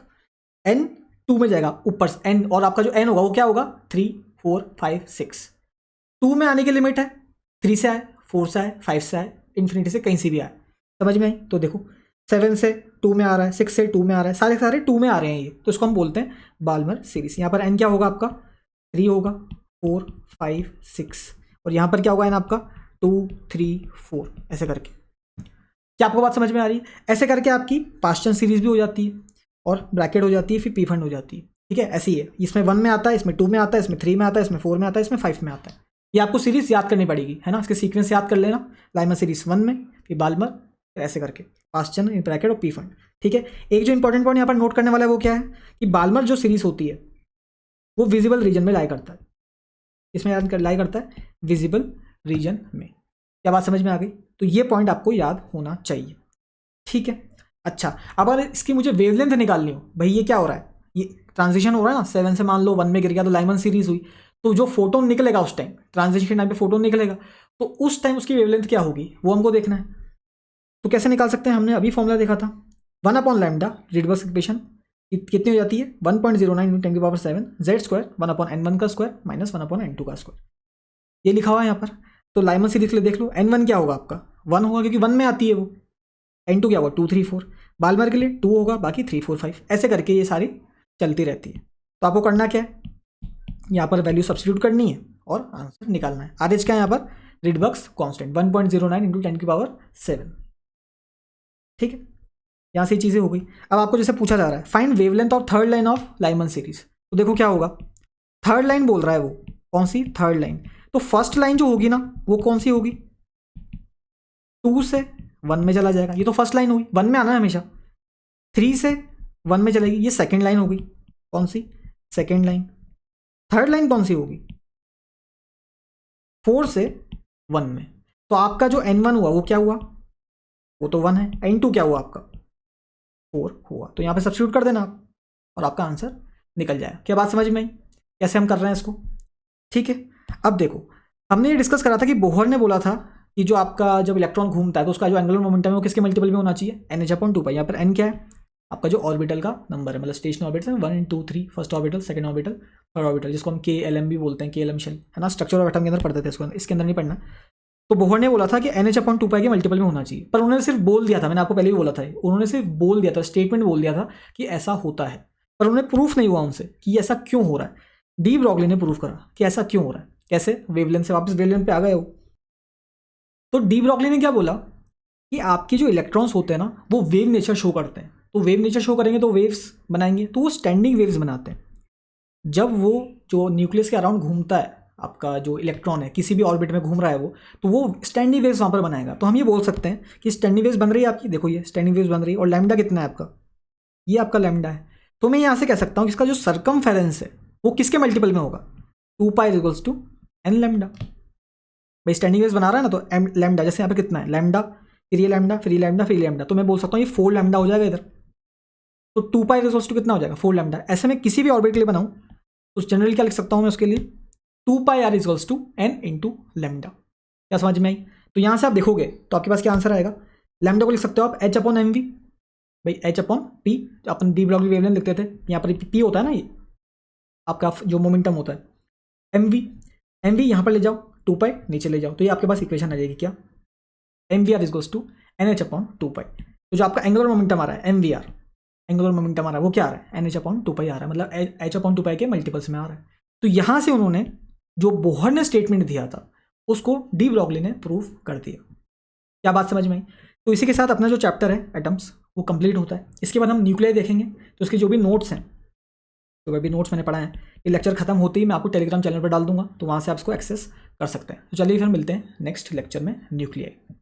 Speaker 1: n2 में जाएगा ऊपर से n, और आपका जो n होगा वो क्या होगा 3 4 5 6। 2 में आने की लिमिट है, 3 से आए, 4 से आए, 5 से आए, इन्फिनिटी से कहीं से भी आए। समझ में आई? तो देखो 7 से 2 में आ रहा है, 6 से 2 में आ रहा है, सारे सारे 2 में आ रहे हैं ये, तो इसको हम बोलते हैं बाल्मर सीरीज। यहाँ पर n क्या होगा आपका 3 होगा, 4 5 6, और यहाँ पर क्या होगा n आपका 2 3 4, ऐसे करके। क्या आपको बात समझ में आ रही है? ऐसे करके आपकी पास्चन सीरीज भी हो जाती है, और ब्रैकेट हो जाती है, फिर पी फंड हो जाती है। ठीक है, ऐसी है। इसमें 1 में आता है, इसमें 2 में आता है, इसमें 3 में आता है, इसमें 4 में आता है, इसमें 5 में आता है। ये आपको सीरीज याद करनी पड़ेगी, है ना, इसके सीक्वेंस याद कर लेना। लाइमर सीरीज 1 में, फिर बाल्मर, फिर ऐसे करके पास्चन इन ब्रैकेट और पी फंड। ठीक है, एक जो इंपॉर्टेंट पॉइंट यहाँ पर नोट करने वाला है वो क्या है कि बाल्मर जो सीरीज होती है वो विजिबल रीजन में लाई करता है। इसमें लाई करता है विजिबल रीजन में। क्या बात समझ में आ गई? तो ये पॉइंट आपको याद होना चाहिए। ठीक है, अच्छा, अब अगर इसकी मुझे वेवलेंथ निकालनी हो, भाई ये क्या हो रहा है, ये ट्रांजिशन हो रहा है ना, 7 से मान लो 1 में गिर गया तो लाइमन सीरीज हुई, तो जो फोटोन निकलेगा उस टाइम, ट्रांजिशन टाइम पे फोटोन निकलेगा, तो उस टाइम उसकी वेवलेंथ क्या होगी वो हमको देखना है। तो कैसे निकाल सकते हैं, हमने अभी फॉर्मूला देखा था 1/λ, रीडबर्ग्स इक्वेशन कितनी हो जाती है 1.09 × 10⁻⁷ z² 1/n1 का स्क्वायर माइनस 1/n2 का स्क्वायर, ये लिखा हुआ है यहाँ पर। तो लाइमन सीरीज के लिए देख लो, n1 क्या होगा आपका 1 होगा, क्योंकि 1 में आती है वो। n2 क्या होगा 2 3 4, बाल्मर के लिए 2 होगा, बाकी 3 4 5, ऐसे करके ये सारी चलती रहती है। तो आपको करना क्या है, यहाँ पर वैल्यू सब्स्टिट्यूट करनी है और आंसर निकालना है। आर एच क्या है यहाँ पर, रीडबर्ग्स कांस्टेंट 1.09 × 10⁻⁷। ठीक है, यहाँ से ये चीज़ें हो गई। अब आपको जैसे पूछा जा रहा है find wavelength of third line of Lyman series, तो देखो क्या होगा, थर्ड लाइन बोल रहा है वो, कौन सी थर्ड लाइन, तो फर्स्ट लाइन जो होगी ना वो कौन सी होगी, 2 से 1 में चला जाएगा, ये तो फर्स्ट लाइन होगी, 1 में आना है हमेशा। 3 से 1 में चलेगी, ये सेकेंड लाइन होगी, कौन सी, सेकेंड लाइन। थर्ड लाइन कौन सी होगी, 4 से 1 में। तो आपका जो n1 हुआ वो क्या हुआ, वो तो 1 है, n2 क्या हुआ आपका 4 हुआ, तो यहाँ पे सब्स्टिट्यूट कर देना आप और आपका आंसर निकल जाएगा। क्या बात समझ में आई कैसे हम कर रहे हैं इसको? ठीक है, अब देखो हमने ये डिस्कस करा था कि बोहर ने बोला था कि जो आपका जब इलेक्ट्रॉन घूमता है तो उसका जो एंगुलर मोमेंटम है वो किसके मल्टीपल में होना चाहिए, NH/2π। यहाँ पर n क्या है आपका जो ऑर्बिटल का नंबर है, मतलब stationary orbital 1 2 3, first orbital, second orbital, third orbital, जिसको हम KLM भी बोलते हैं, KLM शेल, है ना, स्ट्रक्चर ऑफ एटम के अंदर पढ़ते थे, इसके अंदर नहीं पढ़ना। तो बोहर ने बोला था कि NH/2π के मल्टीपल में होना चाहिए, पर उन्होंने सिर्फ बोल दिया था, मैंने आपको पहले भी बोला था, उन्होंने सिर्फ बोल दिया था, स्टेटमेंट बोल दिया था कि ऐसा होता है, पर उन्हें प्रूफ नहीं हुआ उनसे कि ऐसा क्यों हो रहा है। डी ब्रॉगली ने प्रूफ करा कि ऐसा क्यों हो रहा है। कैसे, वेवलेंथ से वापस वेवलेंथ पे आ गए हो। तो डी ब्रॉगली ने क्या बोला कि आपके जो इलेक्ट्रॉन्स होते हैं ना वो वेव नेचर शो करते हैं, तो वेव नेचर शो करेंगे तो वेव्स बनाएंगे, तो वो स्टैंडिंग वेव्स बनाते हैं। जब वो जो न्यूक्लियस के अराउंड घूमता है आपका जो इलेक्ट्रॉन है, किसी भी ऑर्बिट में घूम रहा है वो, तो वो स्टैंडिंग वेव्स वहाँ पर बनाएगा। तो हम ये बोल सकते हैं कि स्टैंडिंग वेव्स बन रही है आपकी, देखो ये स्टैंडिंग वेव्स बन रही है, और लैम्डा कितना है आपका, ये आपका लैम्डा है। तो मैं यहाँ से कह सकता हूँ कि इसका जो सर्कमफेरेंस है वो किसके मल्टीपल में होगा, 2π = n लैम्डा। भाई स्टैंडिंग वेव्स बना रहा है ना, तो m लैम्डा, जैसे यहाँ पे कितना है लैम्डा, फिर ये लैम्डा, फिर ये लैम्डा, फिर ये लैम्डा, तो मैं बोल सकता हूँ ये 4 लैम्डा हो जाएगा इधर। तो 2π = कितना हो जाएगा 4 लैम्डा। ऐसे में किसी भी ऑर्बिट के लिए बनाऊँ तो जनरली क्या लिख सकता हूँ मैं उसके लिए, 2πr = n × लैम्डा। क्या समझ में आई? तो यहाँ से आप देखोगे तो आपके पास क्या आंसर आएगा, लैम्डा को लिख सकते हो आप h/mv, भाई h/p, अपन डी ब्रॉगली वेवलेंथ लिखते थे, यहाँ पर p होता है ना, ये आपका जो मोमेंटम होता है, mv यहाँ पर ले जाओ, 2π नीचे ले जाओ, तो ये आपके पास इक्वेशन आ जाएगी क्या, mvr = nh/2π। तो जो आपका एंगुलर मोमेंटम आ रहा है mvr, एंगुलर मोमेंटम आ रहा है वो क्या आ रहा है nh/2π आ रहा है, मतलब h/2π के मल्टीपल्स में आ रहा है। तो यहाँ से उन्होंने जो बोहर ने स्टेटमेंट दिया था उसको डी ब्रॉगली ने प्रूफ कर दिया। क्या बात समझ में आई? तो इसी के साथ अपना जो चैप्टर है एटम्स वो कंप्लीट होता है। इसके बाद हम न्यूक्लियाई देखेंगे, तो इसके जो भी नोट्स हैं, जो भी नोट्स मैंने पढ़ा है, ये लेक्चर खत्म होते ही मैं आपको टेलीग्राम चैनल पर डाल दूंगा, तो वहाँ से आप इसको एक्सेस कर सकते हैं। तो चलिए फिर मिलते हैं नेक्स्ट लेक्चर में न्यूक्लियाई।